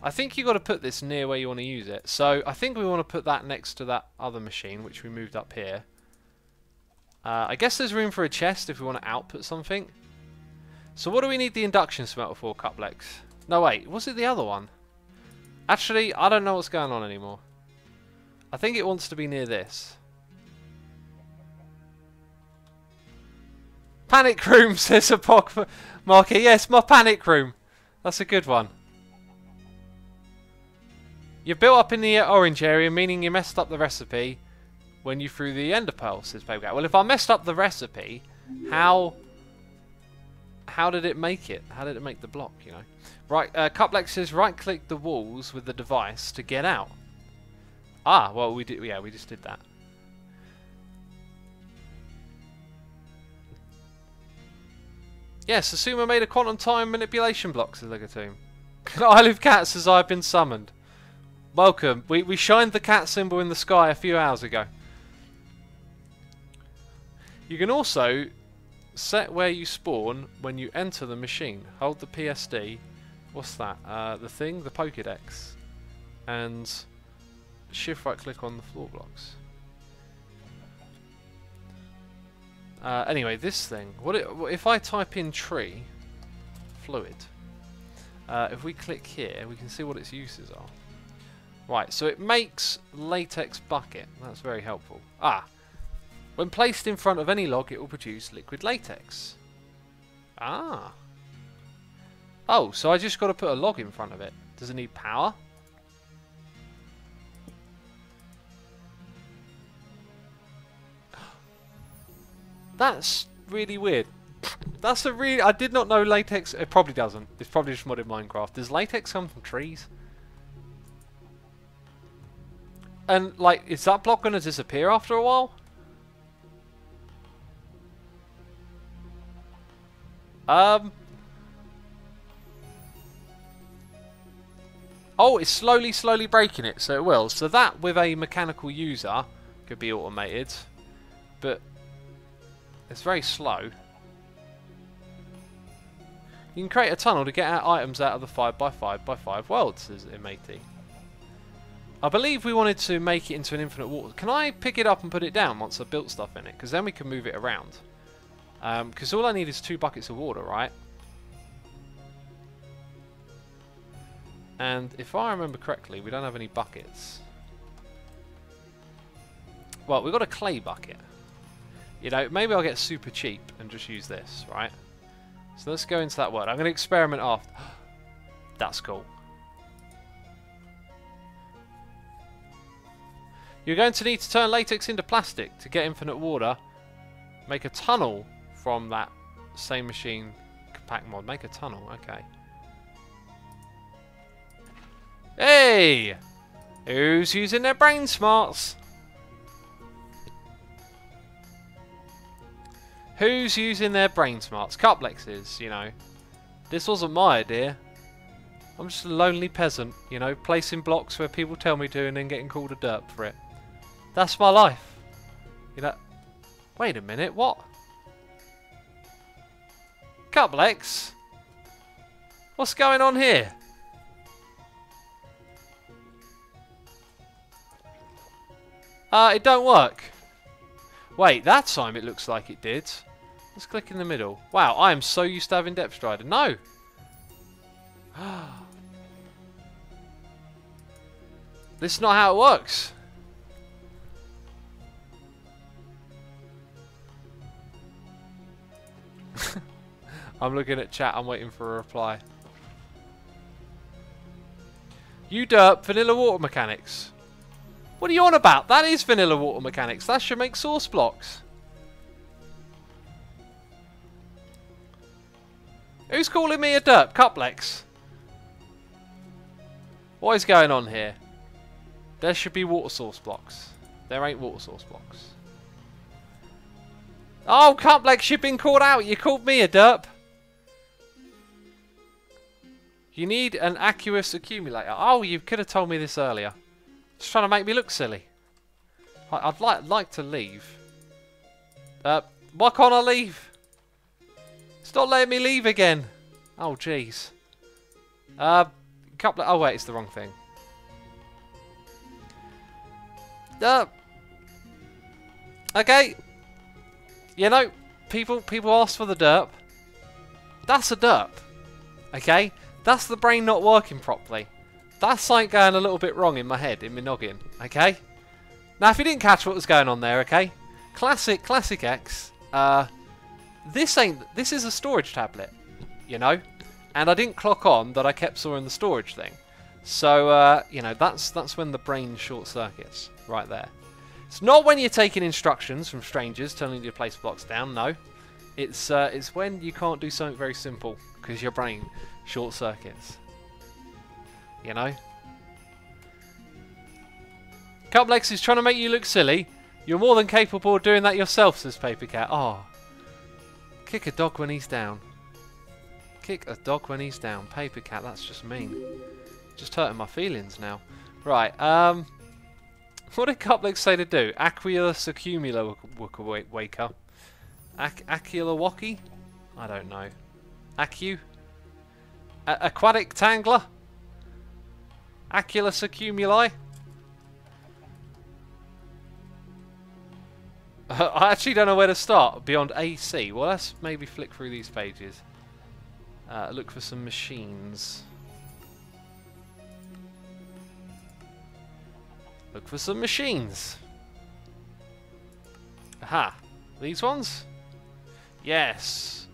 I think you got to put this near where you want to use it. So I think we want to put that next to that other machine, which we moved up here. I guess there's room for a chest if we want to output something. So what do we need the induction smelter for, Cuplex? No, wait. Was it the other one? Actually, I don't know what's going on anymore. I think it wants to be near this. Panic room, says a POC marker. Yes, my panic room. That's a good one. You're built up in the orange area, meaning you messed up the recipe when you threw the ender pearl, says Baby. Well, if I messed up the recipe, how did it make it? How did it make the block, you know? Right, Cuplex says right-click the walls with the device to get out. Ah, well, we did. Yeah, we just did that. Yes, Asuma made a quantum time manipulation block, says Legatomb. Isle of Cat says I've been summoned. Welcome. We shined the cat symbol in the sky a few hours ago. You can also set where you spawn when you enter the machine. Hold the PSD. What's that? The thing? The Pokédex. And shift right click on the floor blocks. Anyway, this thing. If I type in tree, fluid, if we click here, we can see what its uses are. Right, so it makes latex bucket. That's very helpful. Ah, when placed in front of any log, it will produce liquid latex. Ah. Oh, so I just got to put a log in front of it. Does it need power? That's really weird. That's a really... I did not know latex... It probably doesn't. It's probably just modded Minecraft. Does latex come from trees? And, like, is that block going to disappear after a while? Oh, it's slowly breaking it, so it will. So that, with a mechanical user, could be automated. But it's very slow. You can create a tunnel to get out items out of the 5x5x5 worlds, says Matey. I believe we wanted to make it into an infinite water. Can I pick it up and put it down once I've built stuff in it? Because then we can move it around. Because all I need is 2 buckets of water, right? And if I remember correctly, we don't have any buckets. Well, we've got a clay bucket. You know, maybe I'll get super cheap and just use this, right? So let's go into that world. I'm going to experiment after. That's cool. You're going to need to turn latex into plastic to get infinite water. Make a tunnel from that same machine compact mod. Make a tunnel, okay. Hey! Who's using their brain smarts? Who's using their brain smarts? Cuplexes, you know. This wasn't my idea. I'm just a lonely peasant, you know, placing blocks where people tell me to and then getting called a derp for it. That's my life. You know. Wait a minute, what? Cuplex? What's going on here? It don't work. Wait, that time it looks like it did. Let's click in the middle. Wow, I am so used to having depth strider. No! This is not how it works. I'm looking at chat, I'm waiting for a reply. You derp, vanilla water mechanics. What are you on about? That is vanilla water mechanics. That should make source blocks. Who's calling me a derp? Cuplex. What is going on here? There should be water source blocks. There ain't water source blocks. Oh, Cuplex, you've been called out. You called me a derp. You need an aqueous accumulator. Oh, you could have told me this earlier. Just trying to make me look silly. I'd like to leave. Why can't I leave? It's not letting me leave again. Oh, jeez. Oh, wait, it's the wrong thing. Okay. You know, people ask for the derp. That's a derp. Okay? That's the brain not working properly. That's something going a little bit wrong in my head, in my noggin. Okay? Now, if you didn't catch what was going on there, okay? Classic X. This is a storage tablet, you know? And I didn't clock on that I kept storing the storage thing. So, you know, that's when the brain short circuits, right there. It's not when you're taking instructions from strangers telling you to place blocks down, no. It's when you can't do something very simple because your brain short circuits. You know? Cuplex is trying to make you look silly. You're more than capable of doing that yourself, says Papercat. Oh. Kick a dog when he's down. Kick a dog when he's down. Papercat, that's just mean. Just hurting my feelings now. Right, what did Cuplex say to do? Aqueous accumulator waker. Aquilawaki? I don't know. Aquatic tangler? Aculus accumuli? I actually don't know where to start beyond AC. Well, let's maybe flick through these pages. Look for some machines. Look for some machines. Aha. These ones? Yes.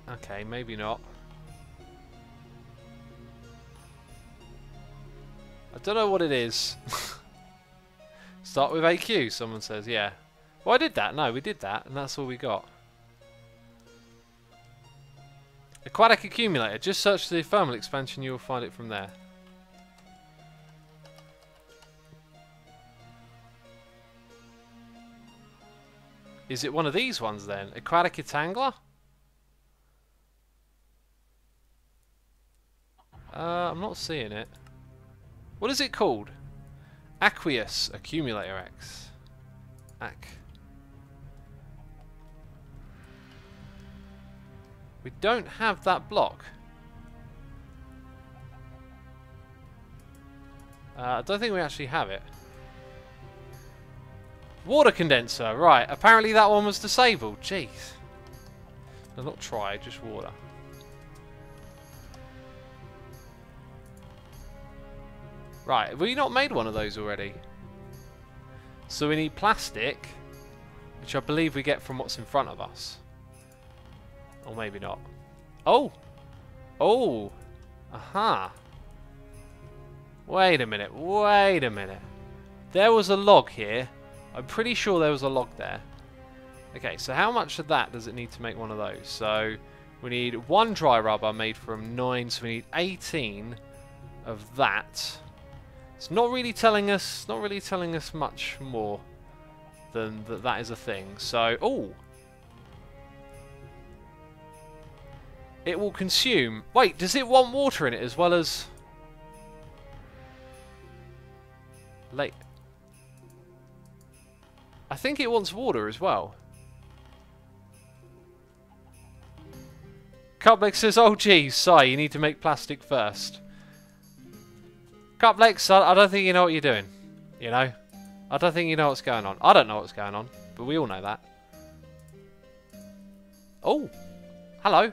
Okay, maybe not. I don't know what it is. Start with AQ, someone says, yeah. Well, I did that. No, we did that, and that's all we got. Aquatic accumulator. Just search the thermal expansion, you will find it from there. Is it one of these ones then? Aquatic Tangler? not seeing it. What is it called? Aqueous Accumulator X. We don't have that block. I don't think we actually have it. Water condenser, right. Apparently that one was disabled. Jeez. No, not try, just water. Right, have we not made one of those already? So we need plastic, which I believe we get from what's in front of us. Or maybe not. Oh! Oh! Aha! Wait a minute, wait a minute. There was a log here. I'm pretty sure there was a log there. Okay, so how much of that does it need to make one of those? So we need 1 dry rubber made from 9, so we need 18 of that. It's not really telling us much more than that is a thing. So, oh! It will consume... Wait, does it want water in it as well as... I think it wants water as well. Cuplex says, oh geez, Si, you need to make plastic first. Cuplex, I don't think you know what you're doing. You know? I don't think you know what's going on. I don't know what's going on, but we all know that. Oh! Hello!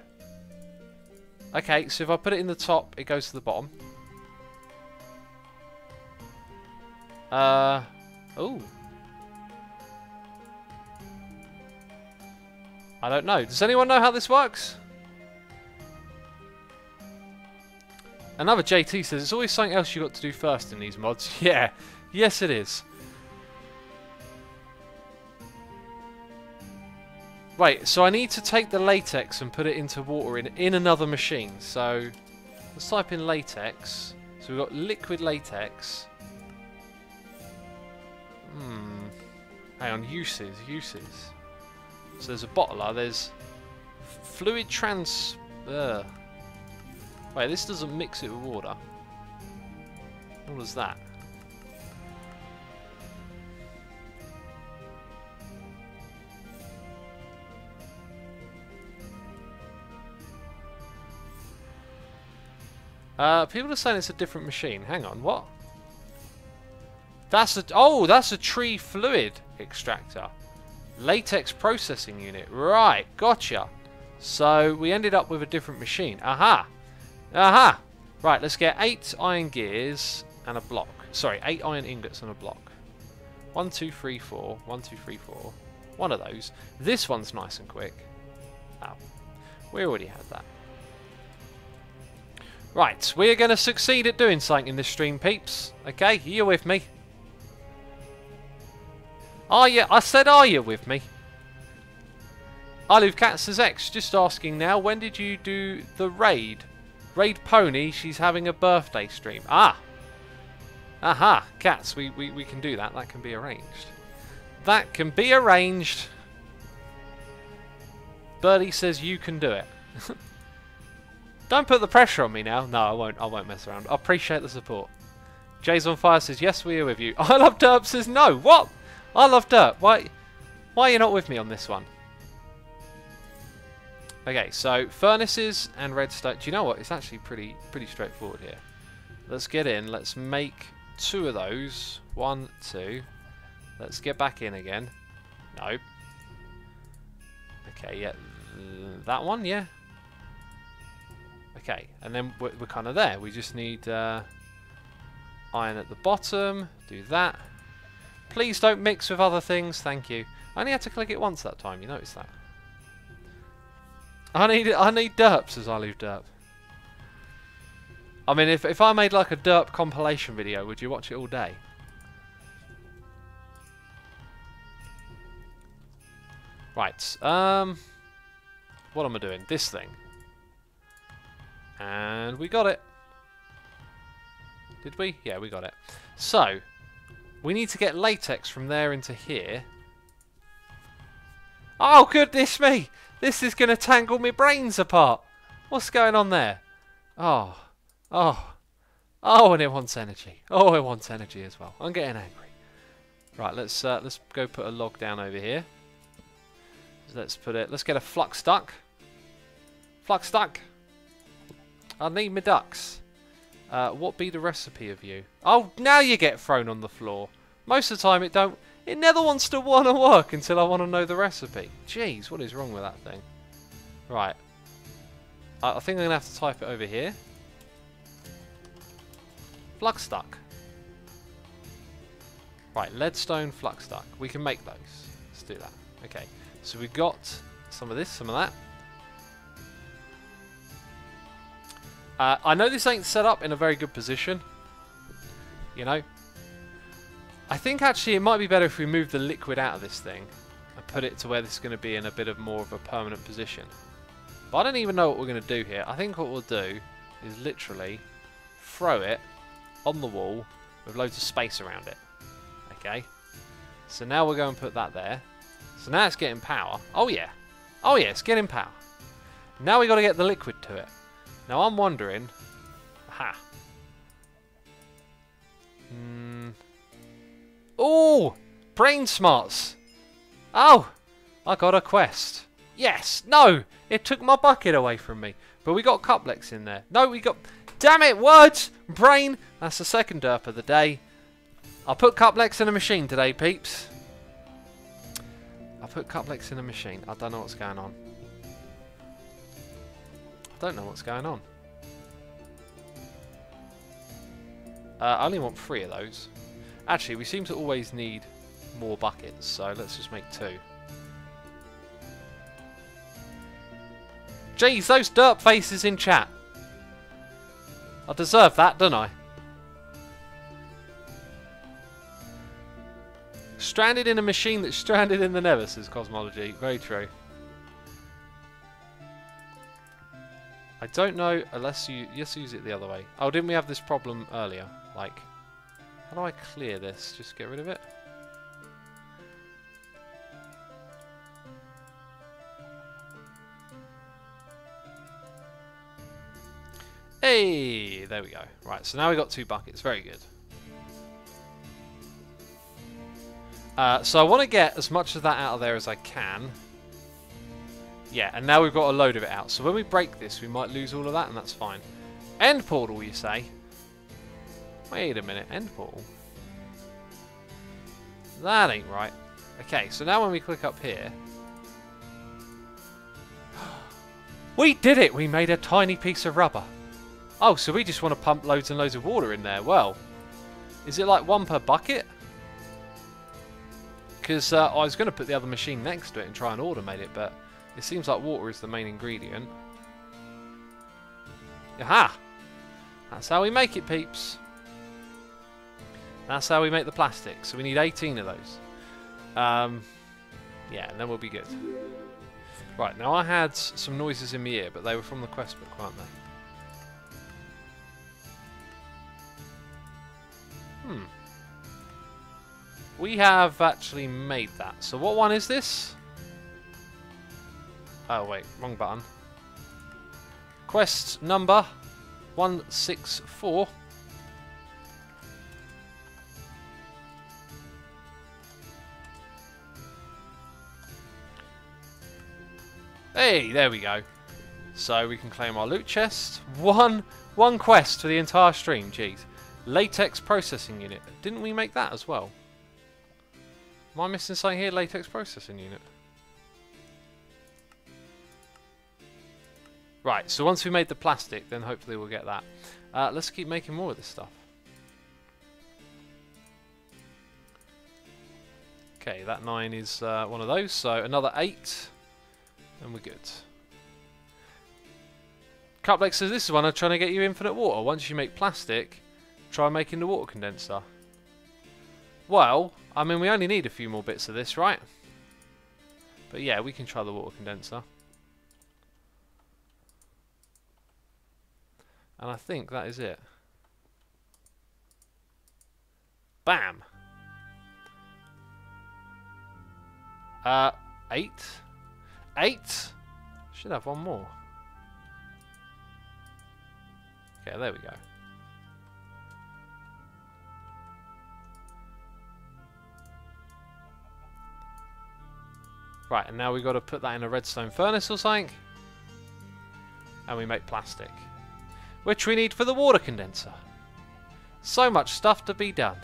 Okay, so if I put it in the top, it goes to the bottom. Ooh. I don't know. Does anyone know how this works? Another JT says, it's always something else you've got to do first in these mods. Yeah. Yes, it is. Right, so I need to take the latex and put it into water in another machine. So, let's type in latex. So we've got liquid latex. Hang on, uses. So there's a bottler, there's fluid trans... Wait, this doesn't mix it with water. What was that? People are saying it's a different machine. Hang on, what? That's a tree fluid extractor. Latex processing unit. Right, gotcha. So we ended up with a different machine. Aha! Aha! Right, let's get 8 iron gears and a block. Sorry, 8 iron ingots and a block. 1, 2, 3, 4. 1, 2, 3, 4. One of those. This one's nice and quick. Oh, we already had that. Right, we're going to succeed at doing something in this stream, peeps. Okay, you with me? Are you? I said, are you with me? I Live Cat says X, just asking now, when did you do the raid? Raid Pony, she's having a birthday stream. Ah! Aha! Cats, we can do that. That can be arranged. That can be arranged. Birdie says you can do it. Don't put the pressure on me now. No, I won't mess around. I appreciate the support. Jay's on Fire says, yes, we are with you. I Love Derp says, no. What? I Love Derp. Why are you not with me on this one? Okay, so furnaces and redstone. Do you know what? It's actually pretty straightforward here. Let's get in. Let's make 2 of those. 1, 2. Let's get back in again. No. Okay, yeah. That one, yeah. Okay, and then we're kind of there. We just need iron at the bottom. Do that. Please don't mix with other things. Thank you. I only had to click it once that time. You noticed that? I need derps as I leave derp. I mean, if I made like a derp compilation video, would you watch it all day? Right. What am I doing? This thing. And we got it. Did we? Yeah, we got it. So, we need to get latex from there into here. Oh, goodness me! This is going to tangle my brains apart. What's going on there? Oh. Oh, and it wants energy. Oh, it wants energy as well. I'm getting angry. Right, let's go put a log down over here. Let's get a flux duck. Flux duck. I need my ducks. What be the recipe of you? Oh, now you get thrown on the floor. Most of the time it never wants to work until I want to know the recipe. Jeez, what is wrong with that thing? Right. I think I'm going to have to type it over here. Flux duck. Right, leadstone flux duck. We can make those. Let's do that. Okay, so we've got some of this, some of that. I know this ain't set up in a very good position. You know. I think actually it might be better if we move the liquid out of this thing and put it to where this is going to be in a bit of more of a permanent position. But I don't even know what we're going to do here. I think what we'll do is literally throw it on the wall with loads of space around it. Okay. So now we'll go and put that there. So now it's getting power. Oh yeah. Oh yeah, it's getting power. Now we got to get the liquid to it. Now I'm wondering... Aha. Oh! Brain smarts! Oh! I got a quest. Yes! No! It took my bucket away from me. But we got couplets in there. No, we got... Damn it! Words! Brain! That's the second derp of the day. I put couplets in a machine today, peeps. I put couplets in a machine. I don't know what's going on. I don't know what's going on. I only want 3 of those. Actually, we seem to always need more buckets, so let's just make 2. Jeez, those derp faces in chat. I deserve that, don't I? Stranded in a machine that's stranded in the nether, says Cosmology. Very true. I don't know unless you just use it the other way. Oh, didn't we have this problem earlier? Like, how do I clear this? Just get rid of it. Hey, there we go. Right, so now we've got 2 buckets. Very good. So I want to get as much of that out of there as I can. Yeah, and now we've got a load of it out. So when we break this, we might lose all of that, and that's fine. End portal, you say? Wait a minute, end portal? That ain't right. Okay, so now when we click up here... We did it! We made a tiny piece of rubber. Oh, so we just want to pump loads and loads of water in there. Well, is it like 1 per bucket? Because I was going to put the other machine next to it and try and automate it, but it seems like water is the main ingredient. Aha! That's how we make it, peeps. That's how we make the plastic. So we need 18 of those. Yeah, and then we'll be good. Right, now I had some noises in my ear, but they were from the quest book, weren't they? We have actually made that. So what one is this? Oh wait, wrong button. Quest number 164. Hey, there we go. So we can claim our loot chest. One quest for the entire stream, jeez. Latex processing unit. Didn't we make that as well? Am I missing something here? Latex processing unit. Right, so once we made the plastic, then hopefully we'll get that. Let's keep making more of this stuff. Okay, that 9 is one of those, so another 8, and we're good. Cuplex says this is one I'm trying to get you infinite water. Once you make plastic, try making the water condenser. Well, I mean, we only need a few more bits of this, right? But yeah, we can try the water condenser. And I think that is it. Bam! 8? 8? Should have one more. Okay, there we go. Right, and now we've got to put that in a redstone furnace or something. And we make plastic. Which we need for the water condenser. So much stuff to be done.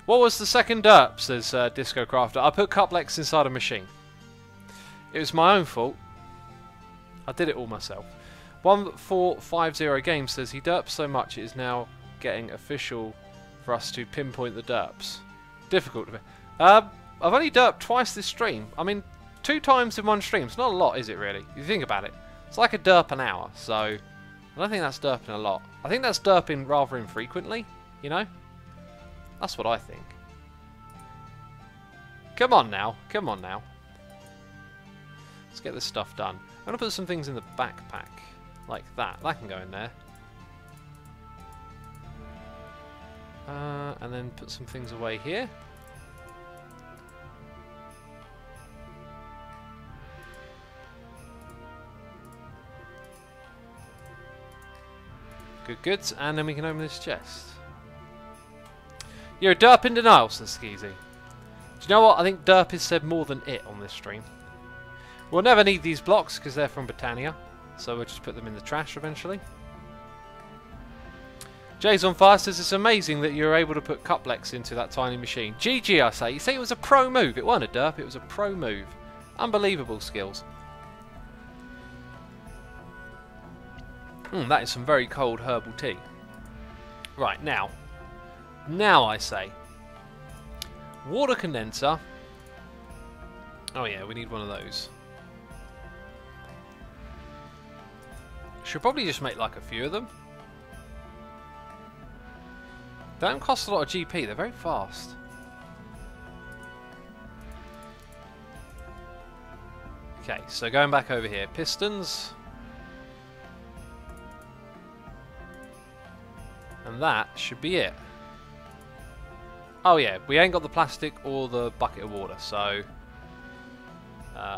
What was the second derp, says Disco Crafter. I put Cuplex inside a machine. It was my own fault. I did it all myself. 1450 Games says he derps so much it is now getting official for us to pinpoint the derps. Difficult to be. I've only derped twice this stream. I mean, 2 times in one stream. It's not a lot, is it really? If you think about it. It's like a derp an hour, so I don't think that's derping a lot. I think that's derping rather infrequently, you know? That's what I think. Come on now. Come on now. Let's get this stuff done. I'm going to put some things in the backpack. Like that. That can go in there. And then put some things away here. Good goods. And then we can open this chest. You're a derp in denial, says Skeezy. Do you know what? I think derp is said more than it on this stream. We'll never need these blocks because they're from Britannia. So we'll just put them in the trash eventually. Jay's on fire says it's amazing that you're able to put Cuplex into that tiny machine. GG, I say. You say it was a pro move. It wasn't a derp, it was a pro move. Unbelievable skills. That is some very cold herbal tea. Right, now. Now I say. Water condenser. Oh yeah, we need one of those. Should probably just make like a few of them. They don't cost a lot of GP, they're very fast. Okay, so going back over here, pistons. And that should be it. Oh yeah, we ain't got the plastic or the bucket of water, so...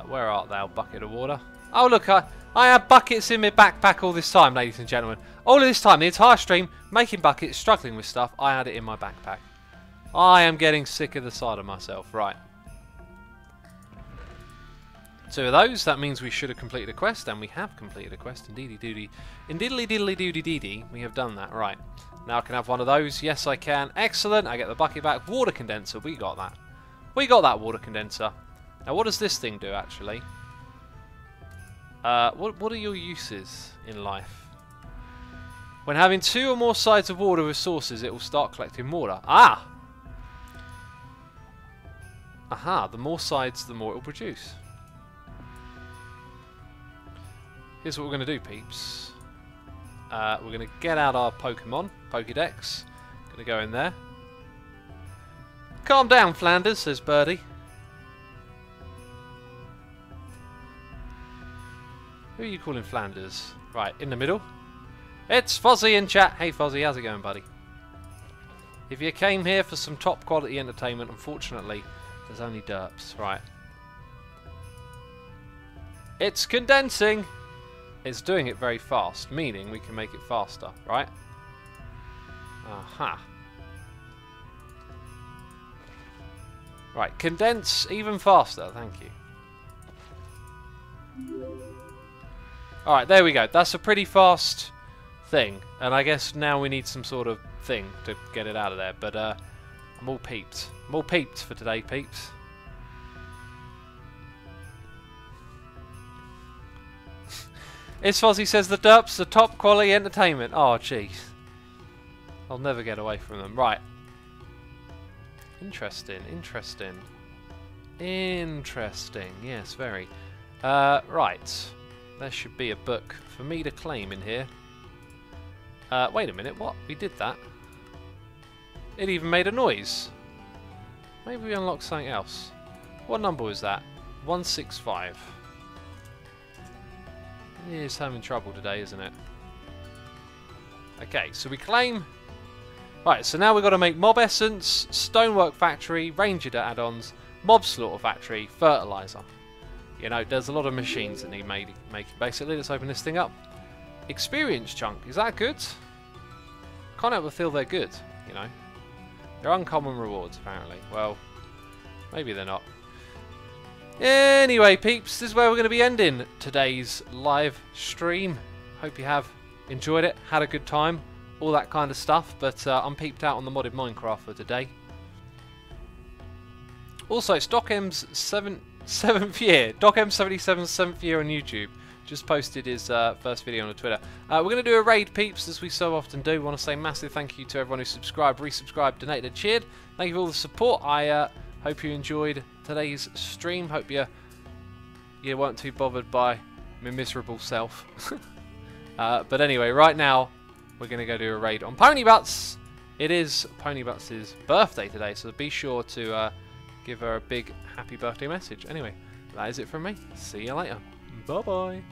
where art thou, bucket of water? Oh look, I had buckets in my backpack all this time, ladies and gentlemen. All of this time, the entire stream, making buckets, struggling with stuff, I had it in my backpack. I am getting sick of the side of myself. Right. 2 of those, that means we should have completed a quest, and we have completed a quest, indeedy doody. Indiddly diddly doody dee dee, we have done that, right. Now I can have one of those, yes I can, excellent, I get the bucket back, water condenser, we got that. We got that water condenser. Now what does this thing do actually? What are your uses in life? When having 2 or more sides of water with sources, it will start collecting water. Ah! Aha, the more sides, the more it will produce. Here's what we're going to do, peeps. We're going to get out our Pokemon, Pokédex. Going to go in there. Calm down, Flanders, says Birdie. Who are you calling Flanders? Right, in the middle. It's Fozzie in chat. Hey Fozzie, how's it going, buddy? If you came here for some top quality entertainment, unfortunately, there's only derps. Right. It's condensing. It's doing it very fast, meaning we can make it faster, right? Aha. Right, condense even faster, thank you. Alright, there we go. That's a pretty fast thing. And I guess now we need some sort of thing to get it out of there. But I'm all peeped. I'm all peeped for today, peeps. It's Fozzie says the derps, the top quality entertainment. Oh, jeez. I'll never get away from them. Right. Interesting, interesting. Interesting. Yes, very. Right. There should be a book for me to claim in here. Wait a minute, what? We did that. It even made a noise. Maybe we unlocked something else. What number was that? 165. It's having trouble today, isn't it? Okay, so we claim... Right, so now we've got to make Mob Essence, Stonework Factory, Ranger add-ons, Mob Slaughter Factory, Fertilizer. You know, there's a lot of machines that need making. Basically, let's open this thing up. Experience chunk. Is that good? Can't help but feel they're good, you know. They're uncommon rewards, apparently. Well, maybe they're not. Anyway, peeps, this is where we're going to be ending today's live stream. Hope you have enjoyed it, had a good time, all that kind of stuff. But I'm peeped out on the modded Minecraft for today. Also, it's DocM's 7th year. DocM77's 7th year on YouTube. Just posted his first video on Twitter. We're going to do a raid, peeps, as we so often do. We want to say massive thank you to everyone who subscribed, resubscribed, donated, and cheered. Thank you for all the support. I hope you enjoyed today's stream. Hope you weren't too bothered by my miserable self. But anyway, right now we're going to go do a raid on Pony Butts. It is Pony Butts' birthday today, so be sure to give her a big happy birthday message. Anyway, that is it from me. See you later. Bye bye.